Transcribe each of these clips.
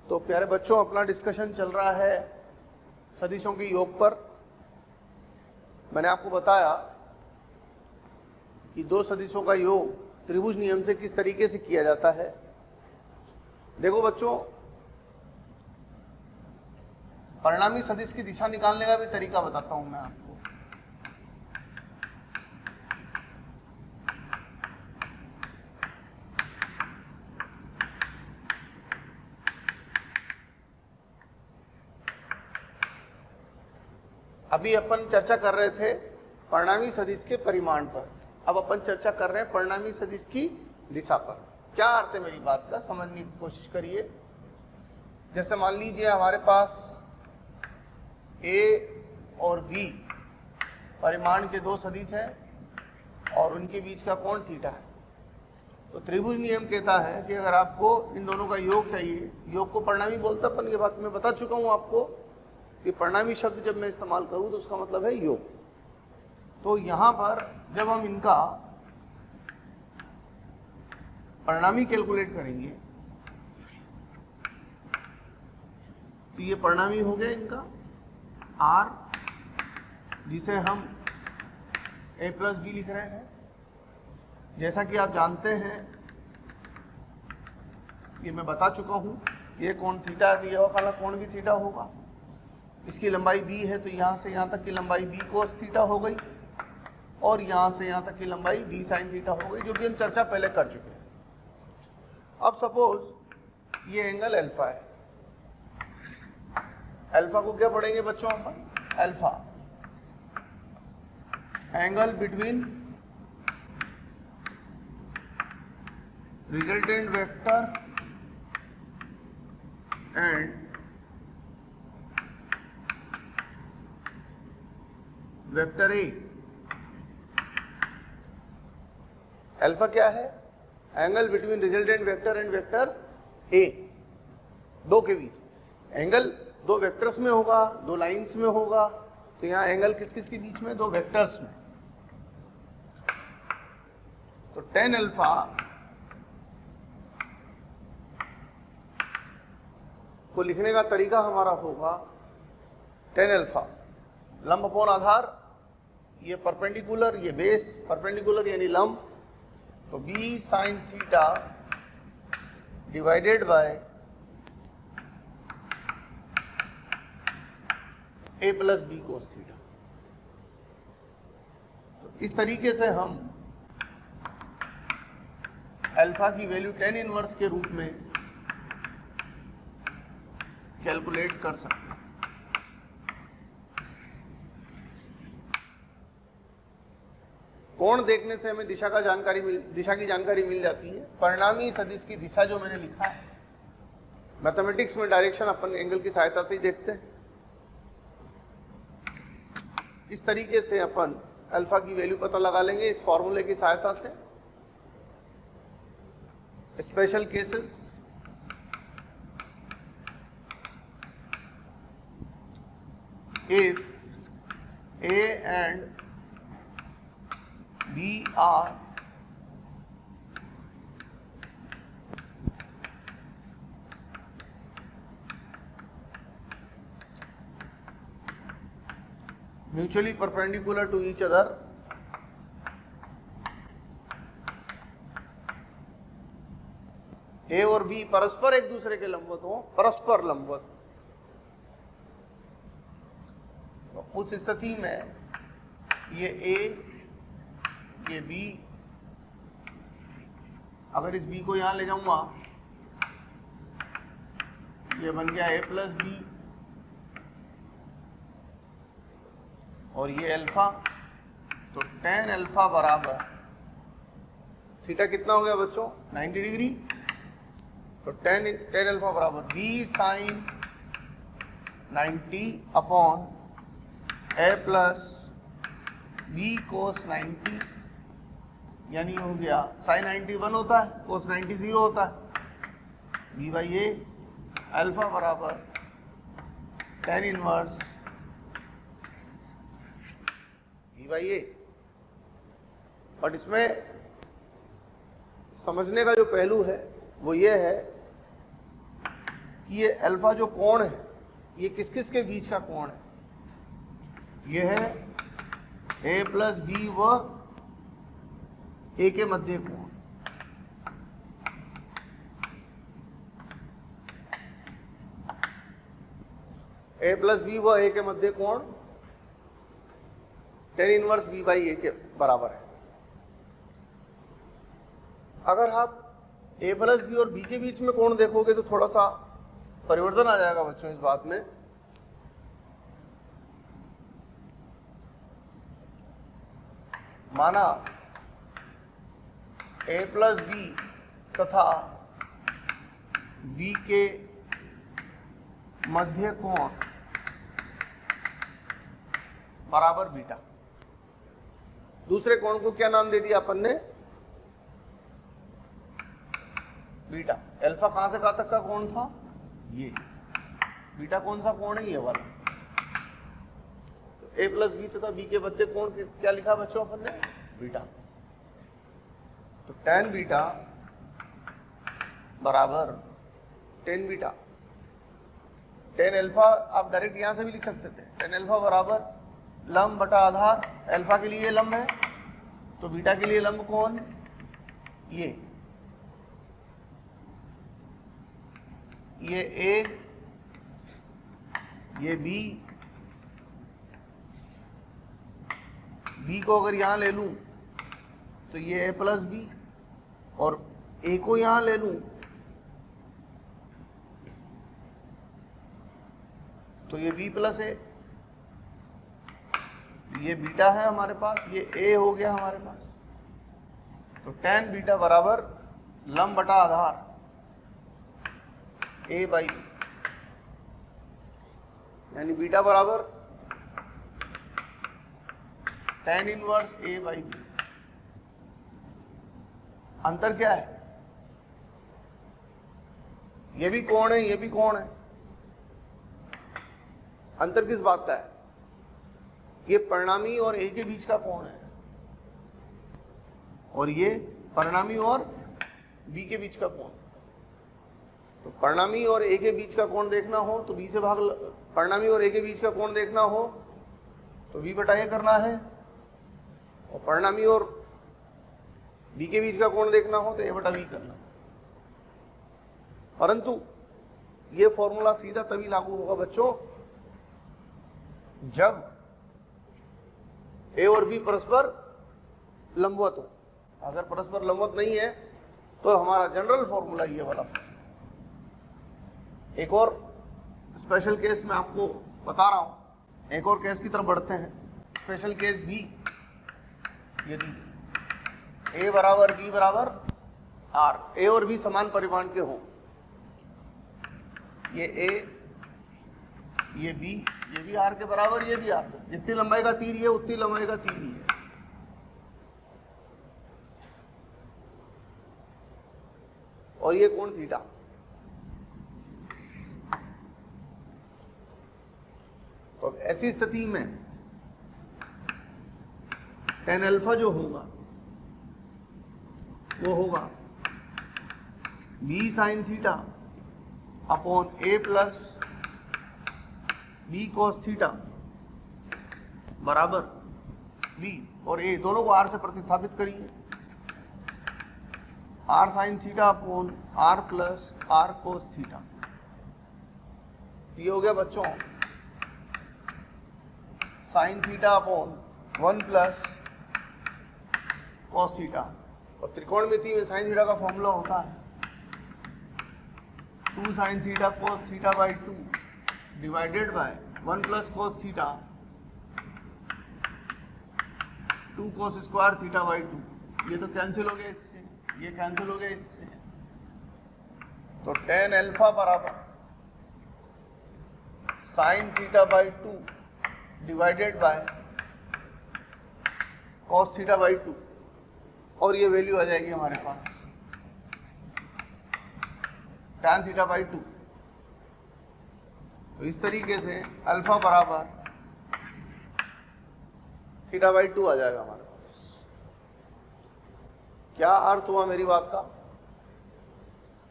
तो प्यारे बच्चों, अपना डिस्कशन चल रहा है सदिशों के योग पर। मैंने आपको बताया कि दो सदिशों का योग त्रिभुज नियम से किस तरीके से किया जाता है। देखो बच्चों, परिणामी सदिश की दिशा निकालने का भी तरीका बताता हूं मैं आपको। अभी अपन चर्चा कर रहे थे परिणामी सदिश के परिमाण पर, अब अपन चर्चा कर रहे हैं परिणामी सदिश की दिशा पर। क्या अर्थ है मेरी बात का, समझने की कोशिश करिए। जैसे मान लीजिए हमारे पास A और B परिमाण के दो सदिश हैं और उनके बीच का कोण थीटा है। तो त्रिभुज नियम कहता है कि अगर आपको इन दोनों का योग चाहिए, योग को परिणामी बोलता, अपन ये बात मैं बता चुका हूं आपको कि परिणामी शब्द जब मैं इस्तेमाल करूं तो उसका मतलब है योग। तो यहां पर जब हम इनका परिणामी कैलकुलेट करेंगे तो ये परिणामी हो गया इनका R, जिसे हम A प्लस बी लिख रहे हैं। जैसा कि आप जानते हैं, ये मैं बता चुका हूं, ये कोण थीटा है तो ये वाला कोण भी थीटा होगा। इसकी लंबाई b है तो यहाँ से यहाँ तक की लंबाई b कोस थीटा हो गई और यहाँ से यहाँ तक की लंबाई b साइन थीटा हो गई, जो कि हम चर्चा पहले कर चुके हैं। अब सपोज ये एंगल अल्फा है। अल्फा को क्या पढ़ेंगे बच्चों अपन? Alpha angle between resultant vector and vector A. Alpha क्या है? Angle between resultant vector and vector A, दो के बीच। एंगल दो वेक्टर्स में होगा, दो लाइंस में होगा, तो यहां एंगल किस किस के बीच में? दो वेक्टर्स में। तो tan अल्फा को लिखने का तरीका हमारा होगा tan अल्फा लंब अपोन आधार, ये परपेंडिकुलर, ये बेस, परपेंडिकुलर यानी लंब, तो b sine theta divided by a plus B cos theta. तो इस तरीके से हम अल्फा की वैल्यू tan इनवर्स के रूप में कैलकुलेट कर सकते हैं। कोण देखने से हमें दिशा की जानकारी मिल जाती है। परिणामी सदिश की दिशा जो मैंने लिखा है, मैथमेटिक्स में डायरेक्शन अपन एंगल की सहायता से ही देखते हैं। इस तरीके से अपन अल्फा की वैल्यू पता लगा लेंगे इस फॉर्मूले की सहायता से। Special cases, if A and B are mutually perpendicular to each other, A और B परस्पर एक दूसरे के लंबवत हो, परस्पर लंबवत, उस स्थिति में ये A, ये B, अगर इस B को यहां ले जाऊंगा, ये बन गया A प्लस बी और ये अल्फा, तो tan अल्फा बराबर थीटा कितना हो गया बच्चों? 90 डिग्री। तो tan अल्फा बराबर b sine 90 upon a plus b cos 90, यानी हो गया साइन 90 1 होता है, कोस 90 0 होता है। b बाई ए अल्फा बराबर tan inverse b by A. But इसमें समझने का जो पहलू है वो ये है कि ये अल्फा जो कोण है ये किस किस के बीच का कोण है? ये है a प्लस बी व a के मध्य कोण। a प्लस बी व a के मध्य कोण tan inverse b by a के बराबर है। अगर आप a प्लस बी और b के बीच में कोण देखोगे तो थोड़ा सा परिवर्तन आ जाएगा बच्चों इस बात में। माना a प्लस बी तथा b के मध्य कोण बराबर बीटा। दूसरे कोण को क्या नाम दे दिया अपन ने? बीटा। अल्फा कहां से कहां तक का कोण था? ये। बीटा कौन सा कोण है? ये वाला। तो a प्लस बी तथा b के मध्य कोण क्या लिखा बच्चों अपन ने? बीटा। तो tan बीटा बराबर tan बीटा। tan अल्फा आप डायरेक्ट यहां से भी लिख सकते थे। tan अल्फा बराबर लंब बटा आधार। अल्फा के लिए लंब है तो बीटा के लिए लंब कौन? ये a, ये b को अगर यहां ले लूं तो ये a प्लस बी, और a को यहां ले लूं तो ये b प्लस a। ये बीटा है हमारे पास, ये a हो गया हमारे पास। तो tan बीटा बराबर लंब बटा आधार a बाई बी, यानी बीटा बराबर tan inverse a by B. अंतर क्या है? ये भी कोण है, ये भी कोण है। अंतर किस बात का है? ये परिणामी और a के बीच का कोण है और ये परिणामी और b के बीच का कोण। तो परिणामी और a के बीच का कोण देखना हो तो b से भाग, परिणामी और a के बीच का कोण देखना हो तो b बटा a करना है, और परिणामी और b के बीच का कोण देखना हो तो a बटा b करना। परंतु ये फॉर्मूला सीधा तभी लागू होगा बच्चों जब a और b परस्पर लंबवत हो। अगर परस्पर लंबवत नहीं है तो हमारा जनरल फॉर्मूला ये वाला। एक और स्पेशल केस मैं आपको बता रहा हूं। एक और केस की तरफ बढ़ते हैं। स्पेशल केस b, यदि a बराबर b बराबर r, a और b समान परिमाण के हो, ये a, ये b, ये भी r के बराबर, ये भी r। जितनी लंबाई का तीर है उतनी लंबाई का तीर ही है। और ये कोण थीटा। तो अब ऐसी स्थिति में tan अल्फा जो होगा वो होगा b sine theta upon a plus b cos theta बराबर b, और a दोनों को r से प्रतिस्थापित करिए। r sine theta upon r plus r cos theta. ये हो गया बच्चों sine theta upon 1 plus cos theta. और त्रिकोणमिति में साइन थीटा का फॉर्मूला होता है 2 sine theta cos theta by 2 divided by 1 plus cos theta 2 cos square theta by 2। ये तो कैंसिल हो गया इससे, ये कैंसिल हो गया इससे। तो tan अल्फा बराबर sine theta by 2 divided by cos theta by 2, और ये वैल्यू आ जाएगी हमारे पास tan थीटा बाई 2। तो इस तरीके से अल्फा बराबर थीटा बाई 2 आ जाएगा हमारे पास। क्या अर्थ हुआ मेरी बात का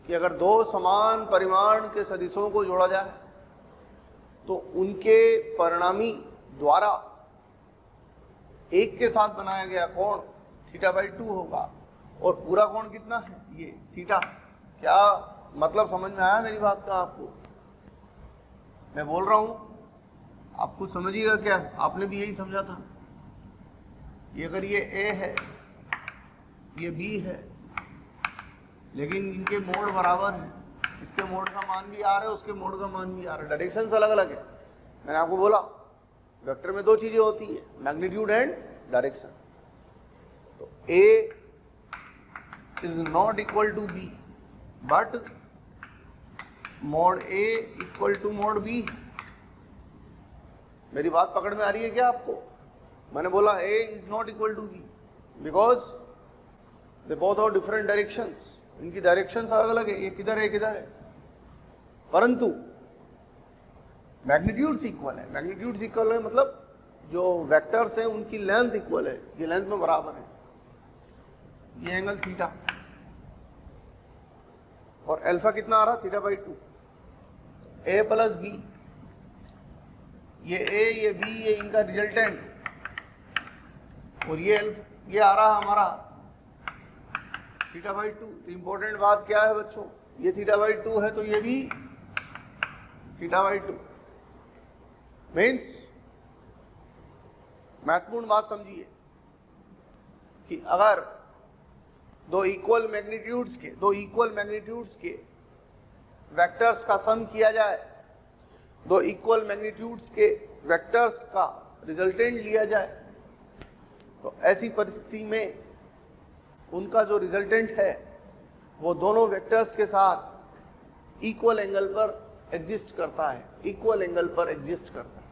कि अगर दो समान परिमाण के सदिशों को जोड़ा जाए तो उनके परिणामी द्वारा एक के साथ बनाया गया कोण θ/2 होगा, और पूरा कोण कितना है, ये थीटा। क्या मतलब समझ में आया मेरी बात का आपको? मैं बोल रहा हूं, आप खुद समझिएगा। क्या आपने भी यही समझा था? ये अगर ये A है, ये B है, लेकिन इनके मोड बराबर हैं, इसके मोड का मान भी आ रहा है, उसके मोड का मान भी आ रहा है, डायरेक्शंस अलग अलग है। मैंने आपको बोला वेक्टर में दो चीजें होती है, मैग्नीट्यूड एंड डायरेक्शन। तो A is not equal to B, but mod A equal to mod B। मेरी बात पकड़ में आ रही है क्या आपको? मैंने बोला A is not equal to B because they both are different directions, इनकी डायरेक्शंस अलग अलग है, ये किधर है किधर है, परंतु मैग्नीट्यूड्स इक्वल है। मैग्नीट्यूड्स इक्वल है मतलब जो वेक्टर्स हैं उनकी लेंथ इक्वल है, ये लेंथ में बराबर है। ये एंगल थीटा और अल्फा कितना आ रहा, θ/2। A प्लस B, ये A ये B ये इनका रिजल्टेंट, और ये आ रहा हमारा θ/2। तो इंपॉर्टेंट बात क्या है बच्चों, ये θ/2 है तो ये भी θ/2। मीन्स महत्वपूर्ण बात समझिए कि अगर दो इक्वल मैग्नीट्यूड्स के वेक्टर्स का सम किया जाए, दो इक्वल मैग्नीट्यूड्स के वेक्टर्स का रिजल्टेंट लिया जाए, तो ऐसी परिस्थिति में उनका जो रिजल्टेंट है वो दोनों वेक्टर्स के साथ इक्वल एंगल पर एग्जिस्ट करता है, इक्वल एंगल पर एग्जिस्ट करता है।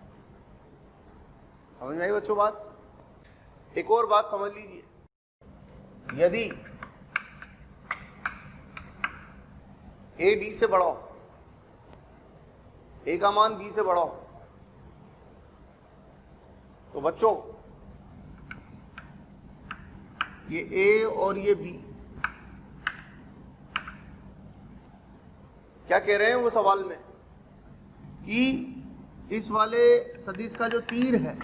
समझ में आई बच्चों बात? एक और बात समझ लीजिए, यदि A B से बड़ा हो, A का मान B से बड़ा हो, तो बच्चों ये A और ये B क्या कह रहे हैं वो सवाल में कि इस वाले सदिश का जो तीर है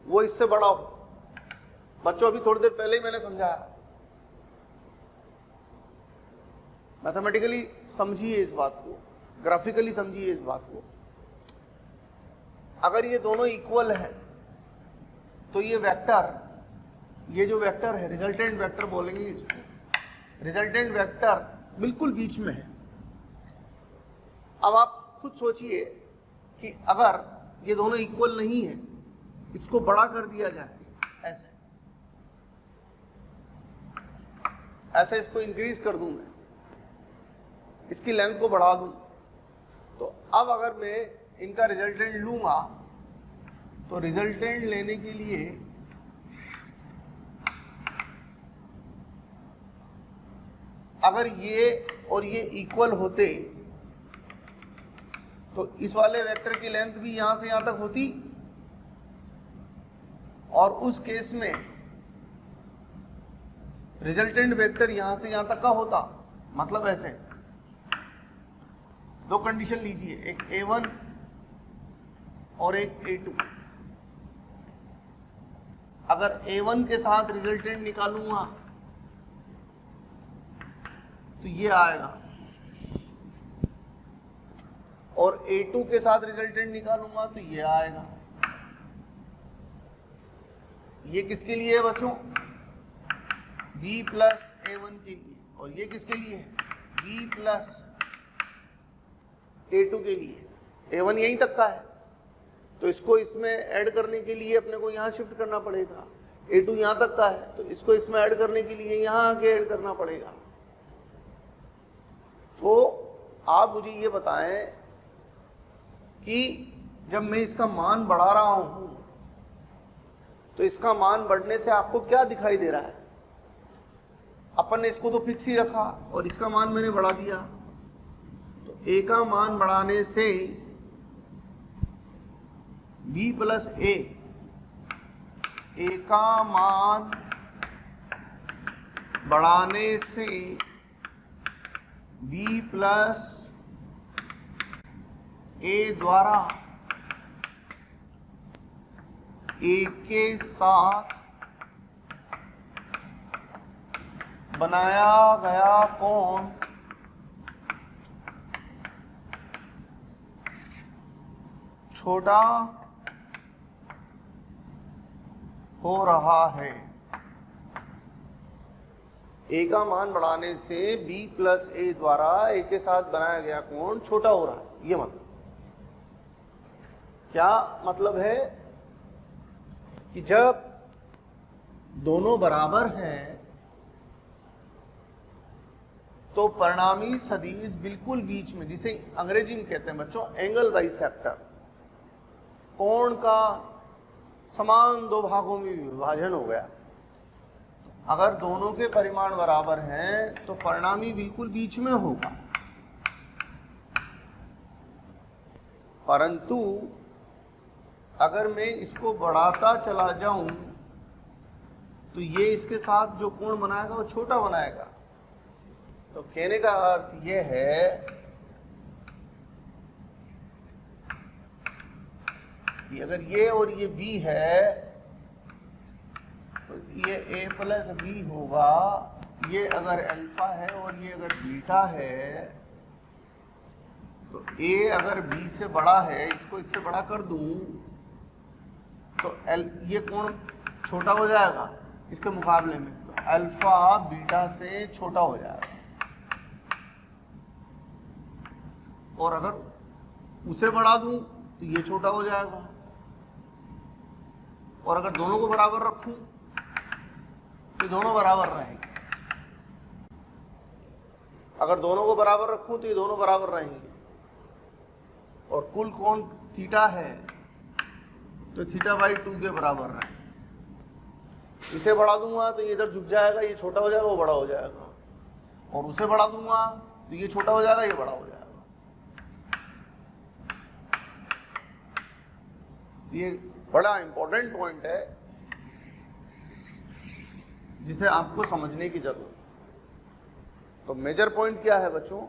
वो इससे बड़ा हो। बच्चों अभी थोड़ी देर पहले ही मैंने समझाया, मैथमेटिकली समझिए इस बात को, ग्राफिकली समझिए इस बात को। अगर ये दोनों इक्वल है तो ये वेक्टर, ये जो वेक्टर है रिजल्टेंट वेक्टर बोलेंगे इसको, रिजल्टेंट वेक्टर बिल्कुल बीच में है। अब आप खुद सोचिए कि अगर ये दोनों इक्वल नहीं है, इसको बड़ा कर दिया जाए, ऐसे ऐसे इसको इंक्रीज कर दूं मैं, इसकी लेंथ को बढ़ा दूं, तो अब अगर मैं इनका रिजल्टेंट लूंगा तो रिजल्टेंट लेने के लिए अगर ये और ये इक्वल होते तो इस वाले वेक्टर की लेंथ भी यहां से यहां तक होती, और उस केस में रिजल्टेंट वेक्टर यहां से यहां तक का होता। मतलब ऐसे दो कंडीशन लीजिए, एक A1 और एक A2। अगर A1 के साथ रिजल्टेंट निकालूंगा तो ये आएगा, और A2 के साथ रिजल्टेंट निकालूंगा तो ये आएगा। ये किसके लिए है बच्चों? B प्लस A1 के लिए। और ये किसके लिए है? B प्लस A2 के लिए। A1 यहीं तक का है तो इसको इसमें ऐड करने के लिए अपने को यहाँ शिफ्ट करना पड़ेगा। A2 यहाँ तक का है तो इसको इसमें ऐड करने के लिए यहाँ आके ऐड करना पड़ेगा। तो आप मुझे ये बताएं कि जब मैं इसका मान बढ़ा रहा हूं तो इसका मान बढ़ने से आपको क्या दिखाई दे रहा है? अपन ने इसको तो फिक्स ही रखा और इसका मान मैंने बढ़ा दिया, तो A का मान बढ़ाने से B प्लस A ए का मान बढ़ाने से b प्लस ए द्वारा ए के साथ बनाया गया कोण छोटा हो रहा है। ए का मान बढ़ाने से b प्लस ए द्वारा ए के साथ बनाया गया कोण छोटा हो रहा है। ये मतलब क्या मतलब है कि जब दोनों बराबर हैं तो परिणामी सदिश बिल्कुल बीच में, जिसे अंग्रेजी में कहते हैं बच्चों एंगल बाइसेक्टर, कोण का समान दो भागों में विभाजन हो गया। अगर दोनों के परिमाण बराबर हैं तो परिणामी बिल्कुल बीच में होगा। परंतु अगर मैं इसको बढ़ाता चला जाऊं तो ये इसके साथ जो कोण बनाएगा वो छोटा बनाएगा। तो कहने का अर्थ ये है कि अगर ये और ये b है तो ये a प्लस b होगा। ये अगर अल्फा है और ये अगर बीटा है तो a अगर b से बड़ा है, इसको इससे बड़ा कर दूं तो ये कोण छोटा हो जाएगा इसके मुकाबले में, तो अल्फा बीटा से छोटा हो जाएगा। और अगर उसे बढ़ा दूं तो ये छोटा हो जाएगा। और अगर दोनों को बराबर रखूं तो दोनों बराबर रहेंगे। अगर दोनों को बराबर रखूं तो ये दोनों बराबर रहेंगे। और कुल कोण थीटा है तो थीटा बाई 2 के बराबर रहे। इसे बढ़ा दूंगा तो ये इधर झुक जाएगा, ये छोटा हो जाएगा, वो बड़ा हो जाएगा। और उसे बढ़ा दूंगा तो ये छोटा हो जाएगा, ये बड़ा हो जाएगा। ये बड़ा इंपॉर्टेंट पॉइंट है जिसे आपको समझने की जरूरत है। तो मेजर पॉइंट क्या है बच्चों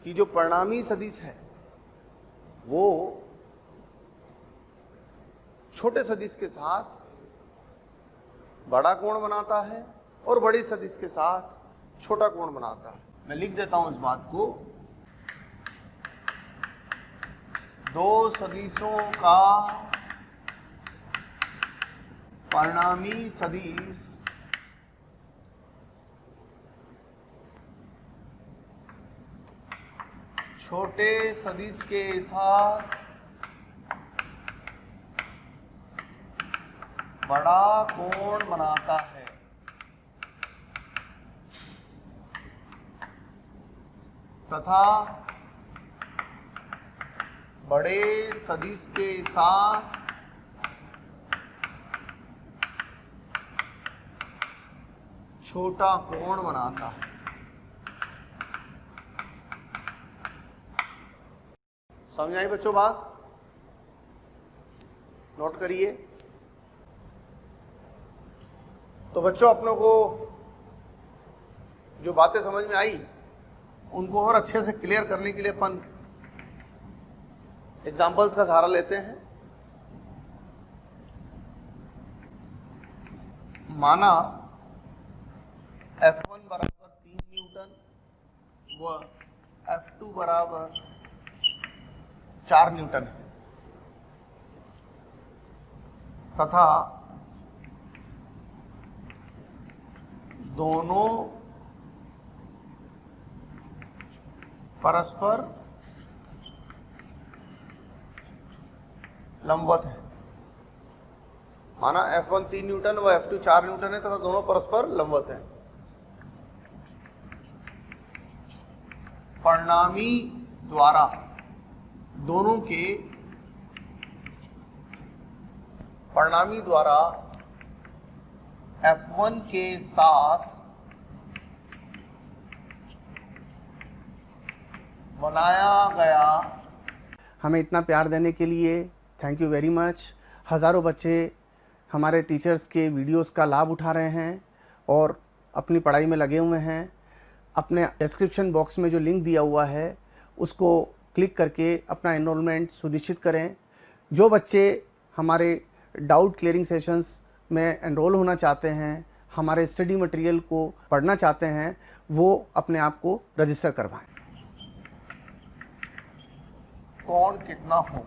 कि जो परिणामी सदिश है वो छोटे सदिश के साथ बड़ा कोण बनाता है और बड़ी सदिश के साथ छोटा कोण बनाता है। मैं लिख देता हूं इस बात को। दो सदिशों का परिणामी सदिश छोटे सदिश के साथ बड़ा कोण बनाता है। तथा बड़े सदिश के साथ छोटा कोण बनाता है। समझ आई बच्चों बात? नोट करिए। तो बच्चों अपनों को जो बातें समझ में आई उनको और अच्छे से क्लियर करने के लिए अपन एग्जाम्पल्स का सहारा लेते हैं। माना F1 बराबर 3 न्यूटन व F2 बराबर 4 न्यूटन है तथा दोनों परस्पर लंबवत है। माना F1 3 न्यूटन व F2 4 न्यूटन है तथा दोनों परस्पर लंबवत है। परिणामी द्वारा दोनों के परिणामी द्वारा F1 के साथ बनाया गया। हमें इतना प्यार देने के लिए थैंक यू वेरी मच। हज़ारों बच्चे हमारे टीचर्स के वीडियोस का लाभ उठा रहे हैं और अपनी पढ़ाई में लगे हुए हैं, अपने डिस्क्रिप्शन बॉक्स में जो लिंक दिया हुआ है उसको क्लिक करके अपना एनरोलमेंट सुनिश्चित करें। जो बच्चे हमारे डाउट क्लियरिंग सेशंस में एनरोल होना चाहते हैं, हमारे स्टडी मटेरियल को पढ़ना चाहते हैं, वो अपने आप को रजिस्टर करवाएं। कोण कितना हो?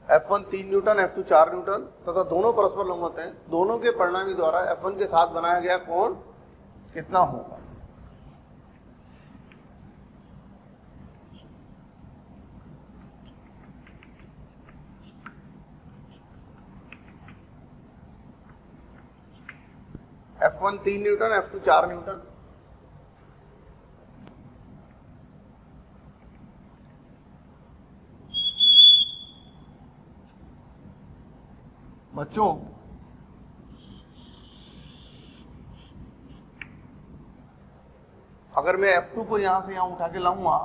F1 3 न्यूटन, F2 4 न्यूटन तथा दोनों परस्पर लंबवत हैं। दोनों के परिणामी द्वारा F1 के साथ बनाया गया कोण कितना होगा? F1 3 Newton, F2 4 Newton. बच्चों, अगर मैं F2 को यहां से यहां उठा के लाऊंगा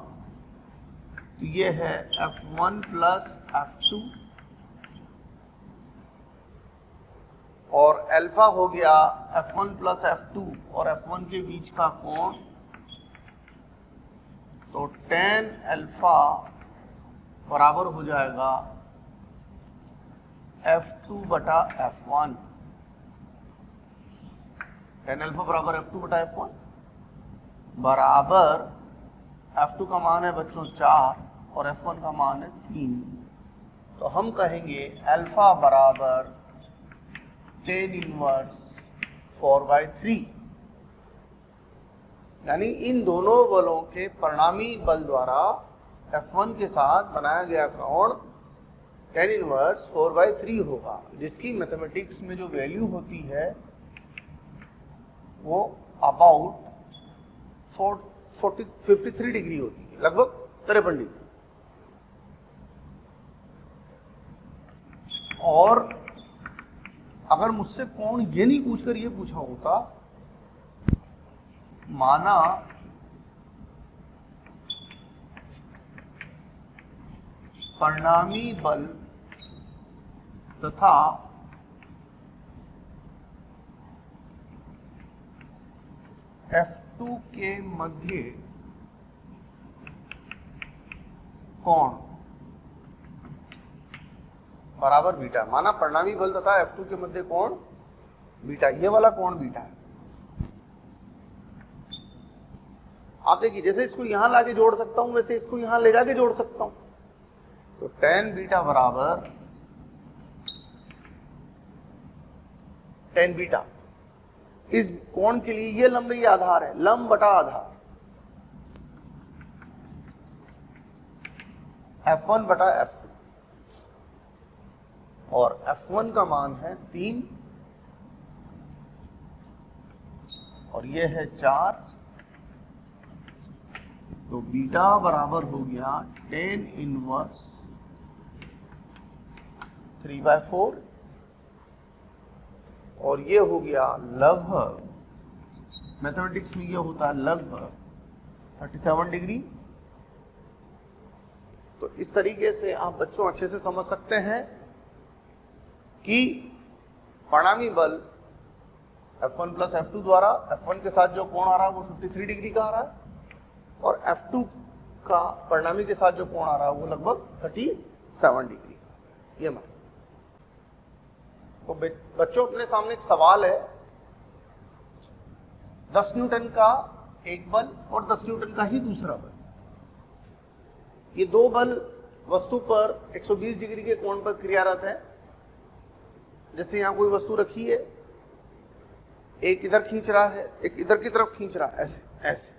तो ये है F1 प्लस F2 और अल्फा हो गया F1 प्लस F2 और F1 के बीच का कोण, तो tan अल्फा बराबर हो जाएगा F2 बटा F1। tan अल्फा बराबर F2 बटा F1 बराबर F2 का मान है बच्चों 4 और F1 का मान है 3। तो हम कहेंगे अल्फा बराबर tan इनवर्स 4/3, यानी इन दोनों बलों के परिणामी बल द्वारा F1 के साथ बनाया गया कोण tan इनवर्स 4/3 होगा, जिसकी मैथमेटिक्स में जो वैल्यू होती है वो अबाउट 53 डिग्री होती है, लगभग 53 डिग्री। और अगर मुझसे कोण ये नहीं पूछकर ये पूछा होता, माना परिणामी बल तथा F2 के मध्य कोण बराबर बीटा, माना परिणामी बल तथा F2 के मध्य कोण बीटा, ये वाला कोण बीटा है। आप देखिए, जैसे इसको यहां लाके जोड़ सकता हूं वैसे इसको यहां ले जाके जोड़ सकता हूं। तो tan बीटा बराबर tan बीटा, इस कोण के लिए ये लंबाई आधार है, लंब बटा आधार, F1 बटा F2 और F1 का मान है 3 और ये है 4, तो बीटा बराबर हो गया tan इनवर्स 3/4 और ये हो गया लगभग, मैथमेटिक्स में ये होता है लगभग 37 डिग्री। तो इस तरीके से आप बच्चों अच्छे से समझ सकते हैं कि परिणामी बल F1 प्लस F2 द्वारा F1 के साथ जो कोण आ रहा है वो 53 डिग्री का आ रहा है और F2 का परिणामी के साथ जो कोण आ रहा है वो लगभग 37 डिग्री का। ये मतलब तो बच्चों, अपने सामने एक सवाल है, 10 न्यूटन का एक बल और 10 न्यूटन का ही दूसरा बल, ये दो बल वस्तु पर 120 डिग्री के कोण पर क्रियारत है। जैसे यहां कोई वस्तु रखी है, एक इधर खींच रहा है, एक इधर की तरफ खींच रहा है, ऐसे ऐसे,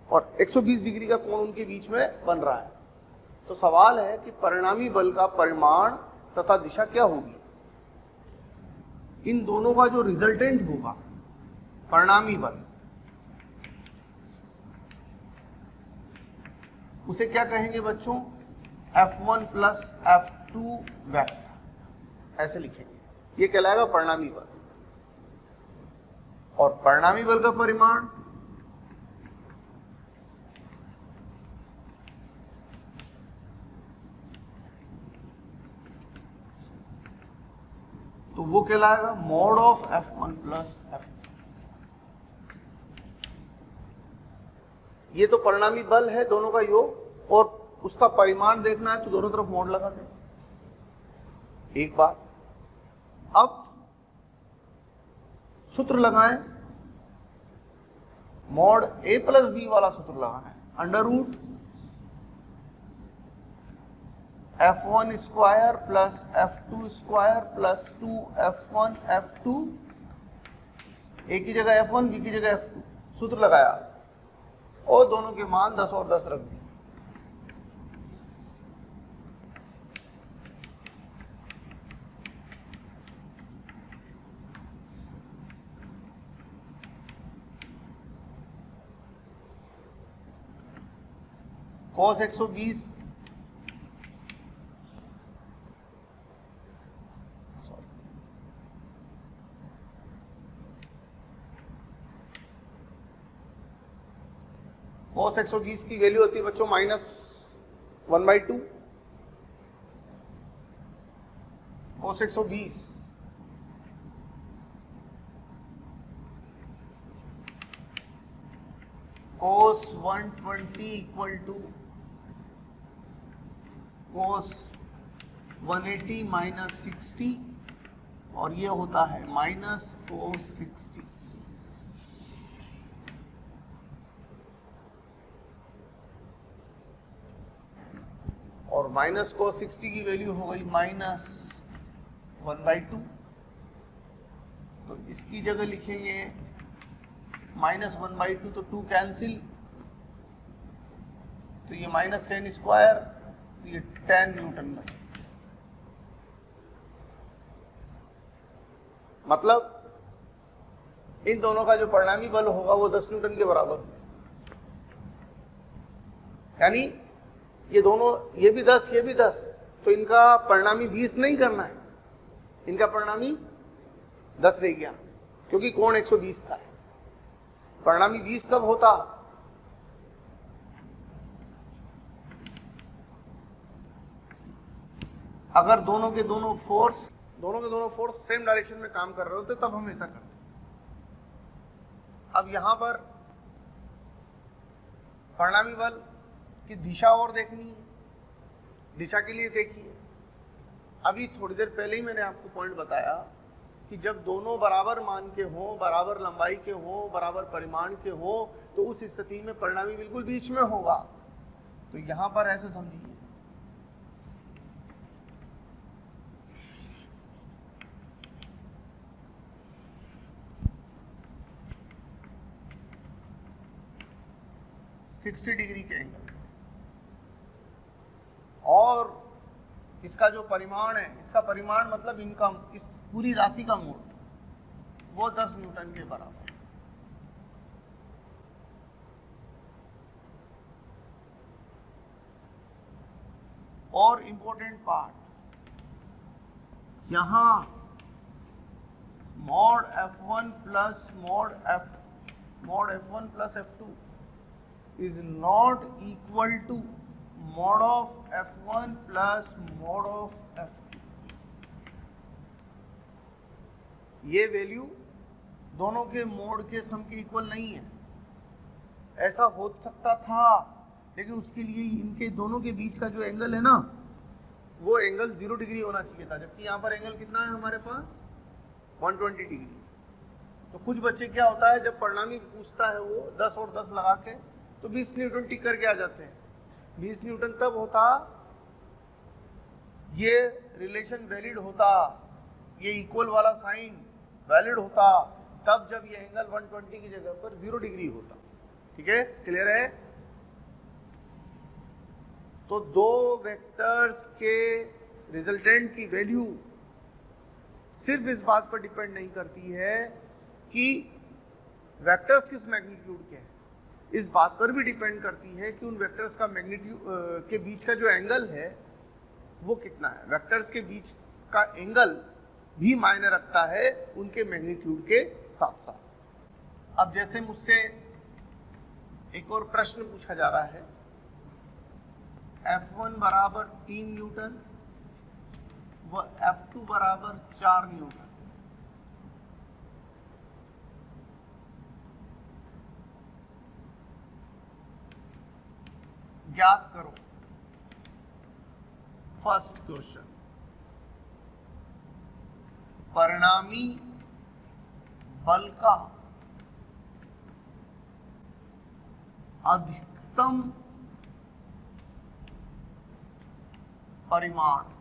और 120 डिग्री का कोण उनके बीच में बन रहा है। तो सवाल है कि परिणामी बल का परिमाण तथा दिशा क्या होगी। इन दोनों का जो रिजल्टेंट होगा परिणामी बल, उसे क्या कहेंगे बच्चों, F1 प्लस F2 वेक्टर, ऐसे लिखेंगे, ये कहलाएगा परिणामी बल। और परिणामी बल का परिमाण तो वो कहलाएगा mod of F1 plus F2। ये तो परिणामी बल है दोनों का योग, और उसका परिमाण देखना है तो दोनों तरफ मॉड लगा दें। एक बात, अब सूत्र लगाएं, मॉड A प्लस बी वाला सूत्र लगाएं, under root F1 square plus F2 square plus 2F1 F2, एक की जगह F1 बी की जगह F2, सूत्र लगाया और दोनों के मान 10 और 10 रख दिए। cos 120 cos 120 की वैल्यू होती है बच्चों -1/2। cos 120 cos 120 equal to cos 180 minus 60, और ये होता है माइनस cos 60। और माइनस cos 60 की वैल्यू हो गई -1/2, तो इसकी जगह लिखेंगे -1/2, तो 2 कैंसिल, तो ये -10 स्क्वायर, तो ये 10 न्यूटन बचे। मतलब इन दोनों का जो परिणामी बल होगा वो 10 न्यूटन के बराबर होगा। यानी ये दोनों, ये भी 10 ये भी 10, तो इनका परिणामी 20 नहीं करना है, इनका परिणामी 10 रह गया, क्योंकि कोण 120 का है। परिणामी 20 कब होता? अगर दोनों के दोनों फोर्स सेम डायरेक्शन में काम कर रहे होते, तब हम ऐसा करते। अब यहां पर परिणामी बल की दिशा और देखनी है, दिशा के लिए देखिए, अभी थोड़ी देर पहले ही मैंने आपको पॉइंट बताया कि जब दोनों बराबर मान के हों, बराबर लंबाई के हों, बराबर परिमाण के हों, तो उस स्थिति में परिणामी बिल्कुल बीच में होगा। तो यहां पर ऐसे समझिए, $60 डिग्री के एंगल, और इसका जो परिमाण है, इसका परिमाण मतलब इनकम, इस पूरी राशि का मोड, वो 10 न्यूटन के बराबर। और इंपॉर्टेंट पार्ट, यहां mod F1 plus mod F1 plus F2 is not equal to mod of F1 plus mod of F2। ये वैल्यू दोनों के मोड के सम के इक्वल नहीं है। ऐसा हो सकता था, लेकिन उसके लिए इनके दोनों के बीच का जो एंगल है ना, वो एंगल 0 डिग्री होना चाहिए था, जबकि यहाँ पर एंगल कितना है हमारे पास 120 डिग्री। तो कुछ बच्चे क्या होता है, जब परिणामी पूछता है वो 10 और 10 लगा के, तो 20 न्यूटन टिक करके आ जाते हैं। 20 न्यूटन तब होता, ये रिलेशन वैलिड होता, ये इक्वल वाला साइन वैलिड होता, तब जब ये एंगल 120 की जगह पर 0 डिग्री होता। ठीक है, क्लियर है? तो दो वेक्टर्स के रिजल्टेंट की वैल्यू सिर्फ इस बात पर डिपेंड नहीं करती है कि वेक्टर्स किस मैग्नीट्यूड के हैं, इस बात पर भी डिपेंड करती है कि उन वेक्टर्स का मैग्नीट्यूड के बीच का जो एंगल है वो कितना है। वेक्टर्स के बीच का एंगल भी मायने रखता है उनके मैग्नीट्यूड के साथ साथ। अब जैसे मुझसे एक और प्रश्न पूछा जा रहा है, F1 बराबर 3 न्यूटन व F2 बराबर 4 न्यूटन, ज्ञात करो। फर्स्ट क्वेश्चन, परिणामी बल का अधिकतम परिमाण।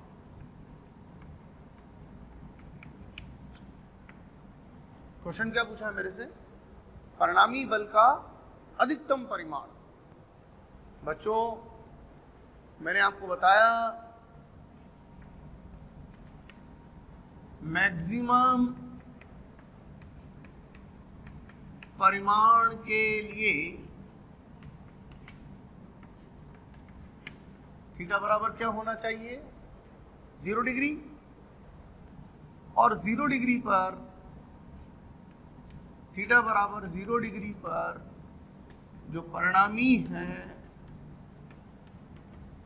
क्वेश्चन क्या पूछा है मेरे से? परिणामी बल का अधिकतम परिमाण। बच्चों, मैंने आपको बताया मैक्सिमम परिमाण के लिए थीटा बराबर क्या होना चाहिए? 0 डिग्री। और 0 डिग्री पर थीटा बराबर 0 डिग्री पर जो परिणामी है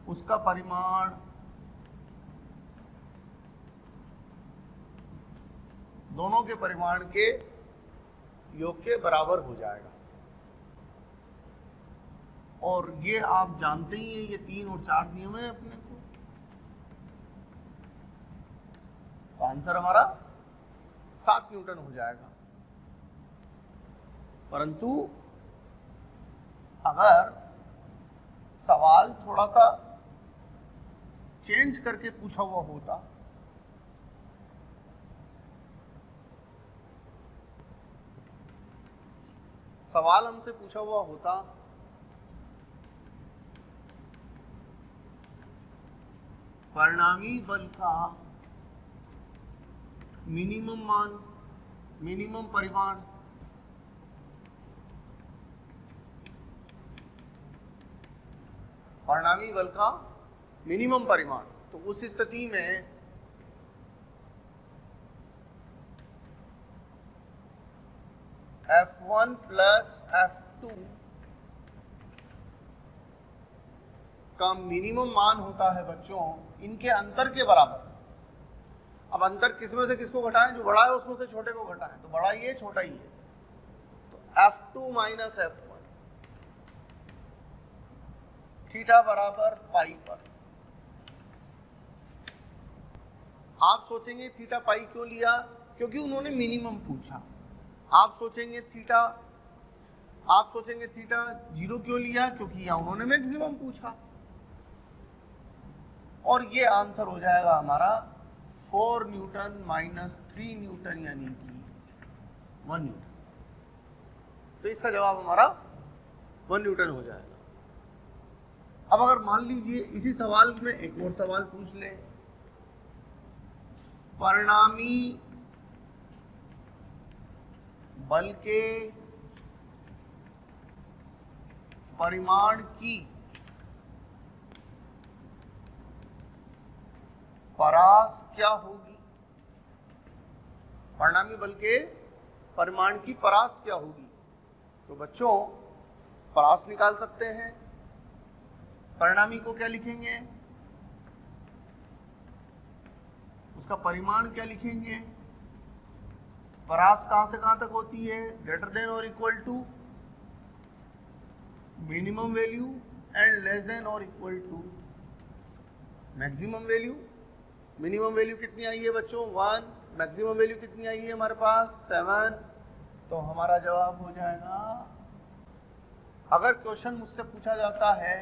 उसका परिमाण दोनों के परिमाण के योग के बराबर हो जाएगा। और ये आप जानते ही हैं, ये 3 और 4 नियम है अपने को। तो आंसर हमारा 7 न्यूटन हो जाएगा। परंतु अगर सवाल थोड़ा सा चेंज करके पूछा हुआ होता, सवाल हमसे पूछा हुआ होता परिणामी बल का मिनिमम मान, मिनिमम परिमाण परिणामी बल का मिनिमम परिमाण, तो उस स्थिति में F1 प्लस F2 का मिनिमम मान होता है बच्चों इनके अंतर के बराबर। अब अंतर किसमें से किसको घटाएं? जो बड़ा है उसमें से छोटे को घटाएं, तो बड़ा ये छोटा ही है, तो F2 माइनस F1 थीटा बराबर पाई पर। आप सोचेंगे थीटा पाई क्यों लिया? क्योंकि उन्होंने मिनिमम पूछा। आप सोचेंगे थीटा 0 क्यों लिया? क्योंकि यहां उन्होंने मैक्सिमम पूछा। और ये आंसर हो जाएगा हमारा 4 न्यूटन माइनस 3 न्यूटन यानी कि 1 न्यूटन। तो इसका जवाब हमारा 1 न्यूटन हो जाएगा। अब अगर मान लीजिए इसी सवाल में एक और सवाल पूछ ले, परिणामी बल के परिमाण की परास क्या होगी? परिणामी बल के परिमाण की परास क्या होगी? तो बच्चों परास निकाल सकते हैं। परिणामी को क्या लिखेंगे? उसका परिमाण क्या लिखेंगे? परास कहां से कहां तक होती है? ग्रेटर देन और equal to minimum value and less than और equal to maximum value. Minimum value कितनी आई है बच्चों? 1। मैक्सिमम वैल्यू कितनी आई है हमारे पास? 7। तो हमारा जवाब हो जाएगा, अगर क्वेश्चन मुझसे पूछा जाता है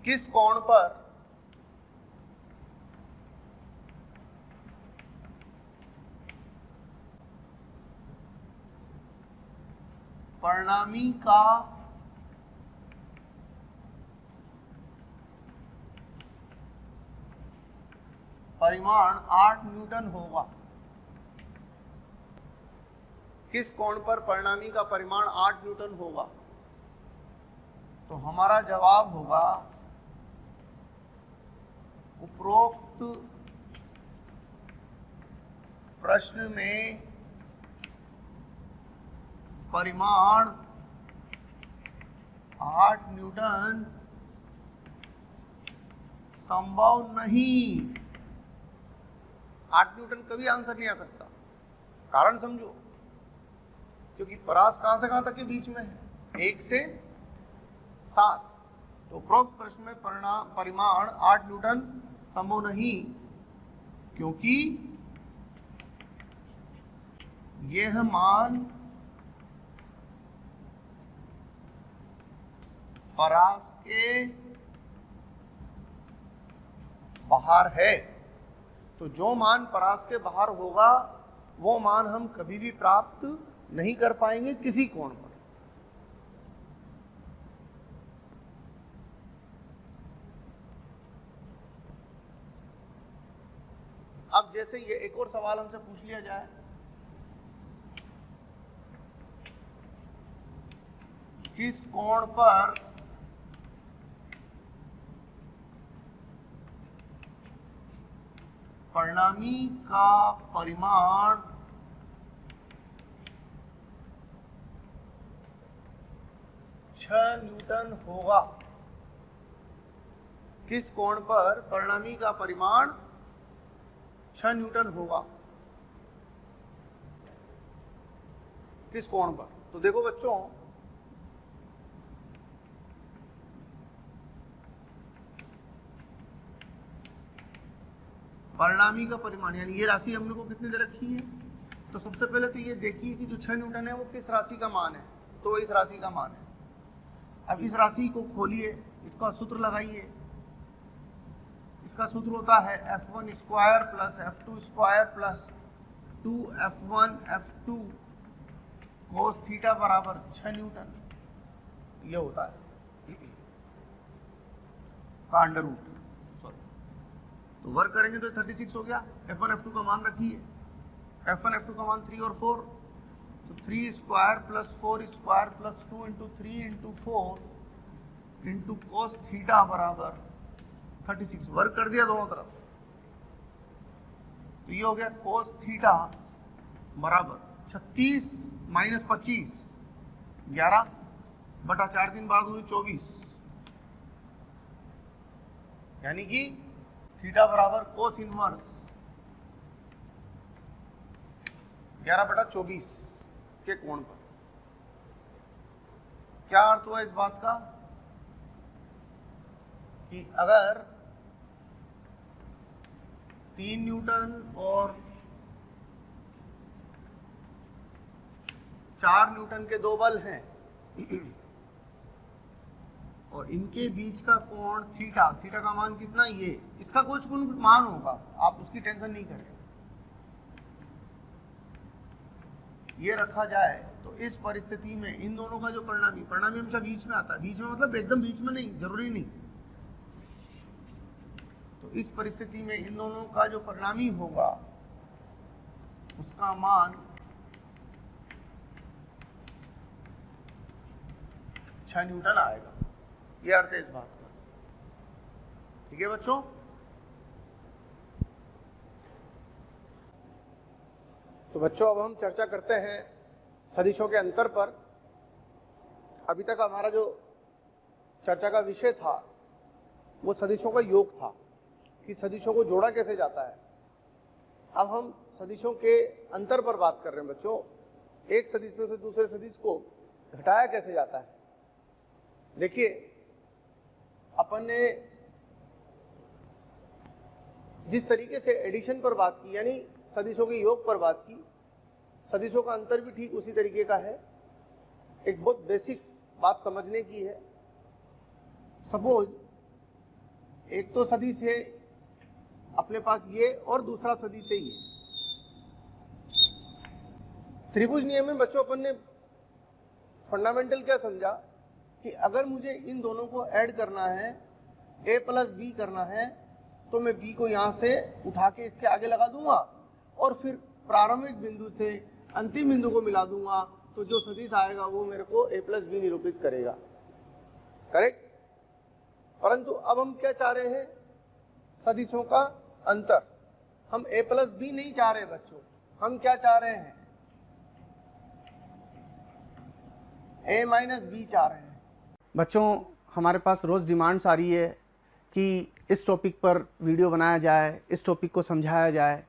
किस कोण पर परिणामी का परिमाण 8 न्यूटन होगा, किस कोण पर परिणामी का परिमाण 8 न्यूटन होगा, तो हमारा जवाब होगा उपरोक्त प्रश्न में परिमाण 8 न्यूटन संभव नहीं। 8 न्यूटन कभी आंसर नहीं आ सकता। कारण समझो, क्योंकि परास कहां से कहां तक के बीच में है, 1 से 7। तो उपरोक्त प्रश्न में परिमाण 8 न्यूटन संभव नहीं, क्योंकि यह मान परास के बाहर है। तो जो मान परास के बाहर होगा वो मान हम कभी भी प्राप्त नहीं कर पाएंगे किसी कोण पर। अब जैसे ये एक और सवाल हमसे पूछ लिया जाए, किस कोण पर परिणामी का परिमाण न्यूटन होगा? किस कोण पर परिणामी का परिमाण 6 न्यूटन होगा? किस कोण पर? तो देखो बच्चों, परिणामी का परिमाण यानी ये राशि हम लोग को कितनी दे रखी है, तो सबसे पहले तो ये देखिए कि जो 6 न्यूटन है वो किस राशि का मान है, तो वो इस राशि का मान है। अब इस राशि को खोलिए, इसका सूत्र लगाइए। इसका सूत्र होता है F1 square plus F2 square plus 2F1 F2 cos theta बराबर 6 न्यूटन। ये होता है का अंडर रूट। तो वर्क करेंगे तो 36 हो गया। F1 F2 का मान रखिए, F1 F2 का मान 3 और 4, तो 3 square plus 4 square plus 2 into 3 into 4 into cos theta बराबर 36। वर्क कर दिया दोनों तरफ, तो ये हो गया कोस थीटा बराबर 36 माइनस 25 11 बटा 4 3 12 24, यानी कि थीटा बराबर कोस इनवर्स 11 बटा 24 के कोण पर। क्या अर्थ हुआ इस बात का कि अगर 3 न्यूटन और 4 न्यूटन के दो बल हैं और इनके बीच का कोण थीटा, थीटा का मान कितना, ये इसका कुछ मान होगा, आप उसकी टेंशन नहीं करें। ये रखा जाए तो इस परिस्थिति में इन दोनों का जो परिणामी हमेशा बीच में आता है। बीच में मतलब एकदम बीच में नहीं, जरूरी नहीं। तो इस परिस्थिति में इन दोनों का जो परिणामी होगा उसका मान 6 न्यूटन आएगा। ये अर्थ है इस बात का। ठीक है बच्चों, तो बच्चों अब हम चर्चा करते हैं सदिशों के अंतर पर। अभी तक हमारा जो चर्चा का विषय था वो सदिशों का योग था कि सदिशों को जोड़ा कैसे जाता है। अब हम सदिशों के अंतर पर बात कर रहे हैं बच्चों। एक सदिश में से दूसरे सदिश को घटाया कैसे जाता है। देखिए, अपन ने जिस तरीके से एडिशन पर बात की यानी सदिशों के योग पर बात की, सदिशों का अंतर भी ठीक उसी तरीके का है। एक बहुत बेसिक बात समझने की है। सपोज एक तो सदिश है अपने पास ये और दूसरा सदिश है ये। त्रिभुज नियम में बच्चों अपन ने फंडामेंटल क्या समझा कि अगर मुझे इन दोनों को ऐड करना है, a प्लस बी करना है, तो मैं b को यहाँ से उठा के इसके आगे लगा दूंगा और फिर प्रारंभिक बिंदु से अंतिम बिंदु को मिला दूंगा, तो जो सदिश आएगा वो मेरे को a प्लस बी निरूपित करेगा। करेक्ट। परंतु अब हम क्या चाह रहे हैं, सदिशों का अंतर। हम a प्लस बी नहीं चाह रहे बच्चों, हम क्या चाह रहे हैं, a माइनस बी चाह रहे हैं। बच्चों हमारे पास रोज़ डिमांड्स आ रही है कि इस टॉपिक पर वीडियो बनाया जाए, इस टॉपिक को समझाया जाए।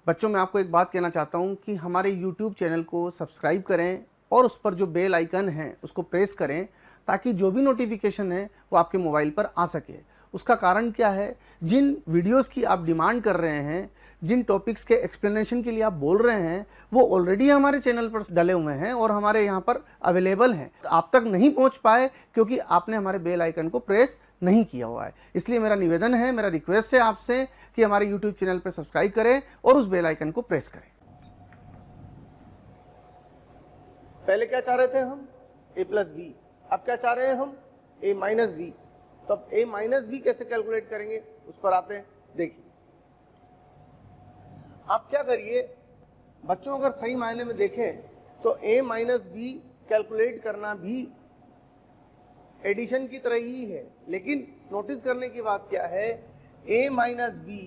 बच्चों मैं आपको एक बात कहना चाहता हूँ कि हमारे YouTube चैनल को सब्सक्राइब करें और उस पर जो बेल आइकन है उसको प्रेस करें ताकि जो भी नोटिफिकेशन है वो आपके मोबाइल पर आ सके। उसका कारण क्या है, जिन वीडियोस की आप डिमांड कर रहे हैं, जिन टॉपिक्स के एक्सप्लेनेशन के लिए आप बोल रहे हैं, वो ऑलरेडी हमारे चैनल पर डले हुए हैं और हमारे यहाँ पर अवेलेबल हैं। आप तक नहीं पहुँच पाए क्योंकि आपने हमारे बेल आइकन को प्रेस नहीं किया हुआ है। इसलिए मेरा निवेदन है, मेरा रिक्वेस्ट है आपसे कि हमारे यूट्यूब चैनल पर सब्सक्राइब करें और उस बेल आइकन को प्रेस करें। पहले क्या चाह रहे थे हम, a+b, अब क्या चाह रहे हैं हम, a-b। तो अब a-b कैसे कैलकुलेट करेंगे उस पर आते हैं। देखिए आप क्या करिए बच्चों, अगर सही मायने में देखें तो a-b कैलकुलेट करना भी एडिशन की तरह ही है, लेकिन नोटिस करने की बात क्या है, a-b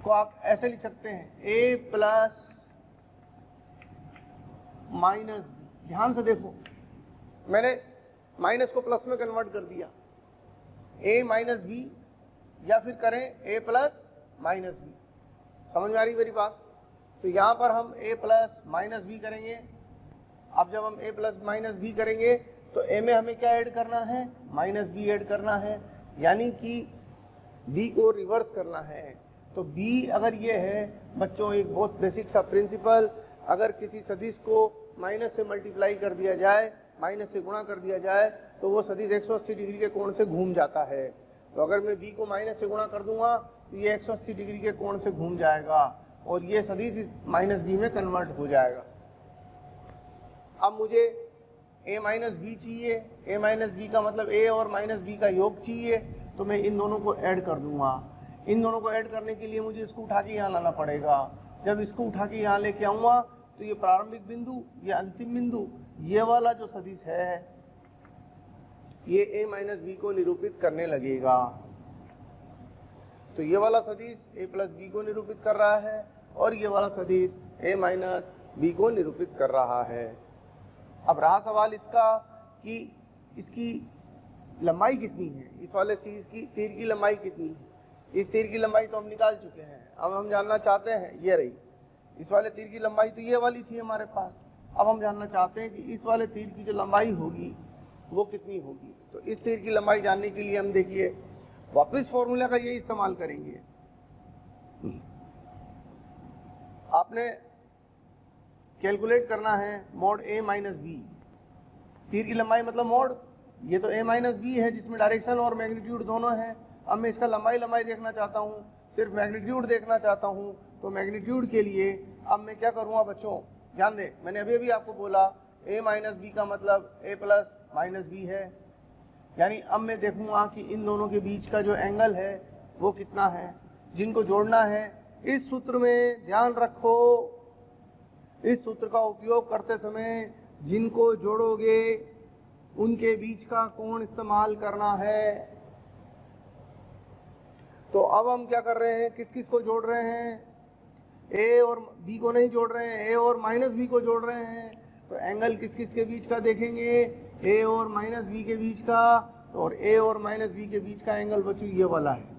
को आप ऐसे लिख सकते हैं a+-b। ध्यान से देखो, मैंने माइनस को प्लस में कन्वर्ट कर दिया, a-b या फिर करें a+-b। समझ में आ रही मेरी बात? तो यहाँ पर हम a+-b करेंगे। अब जब हम a+-b करेंगे तो a में हमें क्या ऐड करना है, -b ऐड करना है, यानी कि b को रिवर्स करना है। तो b अगर ये है बच्चों, एक बहुत बेसिक सा प्रिंसिपल, अगर किसी सदिश को माइनस से मल्टीप्लाई कर दिया जाए, माइनस से गुणा कर दिया जाए, तो वो सदिश 180 डिग्री के कोण से घूम जाता है। तो अगर मैं b को माइनस से गुणा कर दूंगा तो ये 180 डिग्री के कोण से घूम जाएगा और ये सदिश इस -b में कन्वर्ट हो जाएगा। अब मुझे a-b चाहिए, a-b का मतलब a और -b का योग चाहिए, तो मैं इन दोनों को ऐड कर दूंगा। इन दोनों को ऐड करने के लिए मुझे इसको उठा के यहाँ लाना पड़ेगा। जब इसको उठा के यहाँ लेके आऊँगा तो ये प्रारंभिक बिंदु, ये अंतिम बिंदु, ये वाला जो सदिश है ये a-b को निरूपित करने लगेगा। तो ये वाला सदिश a+b को निरूपित कर रहा है और ये वाला सदिश a-b को निरूपित कर रहा है। अब रहा सवाल इसका कि इसकी लंबाई कितनी है, इस वाले चीज़ की तीर की लंबाई कितनी है। इस तीर की लंबाई तो हम निकाल चुके हैं, अब हम जानना चाहते हैं, ये रही इस वाले तीर की लंबाई, तो ये वाली थी हमारे पास। अब हम जानना चाहते हैं कि इस वाले तीर की जो लंबाई होगी वो कितनी होगी। तो इस तीर की लंबाई जानने के लिए हम देखिए वापस फॉर्मूला का ये इस्तेमाल करेंगे। आपने कैलकुलेट करना है मोड a-b, तीर की लंबाई मतलब मोड, ये तो a-b है जिसमें डायरेक्शन और मैग्नीट्यूड दोनों है। अब मैं इसका लंबाई देखना चाहता हूँ, सिर्फ मैग्नीट्यूड देखना चाहता हूँ। तो मैग्नीट्यूड के लिए अब मैं क्या करूँगा बच्चों, ध्यान दें, मैंने अभी आपको बोला a-b का मतलब a+-b है, यानी अब मैं देखूंगा कि इन दोनों के बीच का जो एंगल है वो कितना है, जिनको जोड़ना है। इस सूत्र में ध्यान रखो, इस सूत्र का उपयोग करते समय जिनको जोड़ोगे उनके बीच का कोण इस्तेमाल करना है। तो अब हम क्या कर रहे हैं, किस किस को जोड़ रहे हैं, a और b को नहीं जोड़ रहे हैं, a और -b को जोड़ रहे हैं। तो एंगल किस किस के बीच का देखेंगे, a और -b के बीच का, और a और -b के बीच का एंगल बच्चों ये वाला है।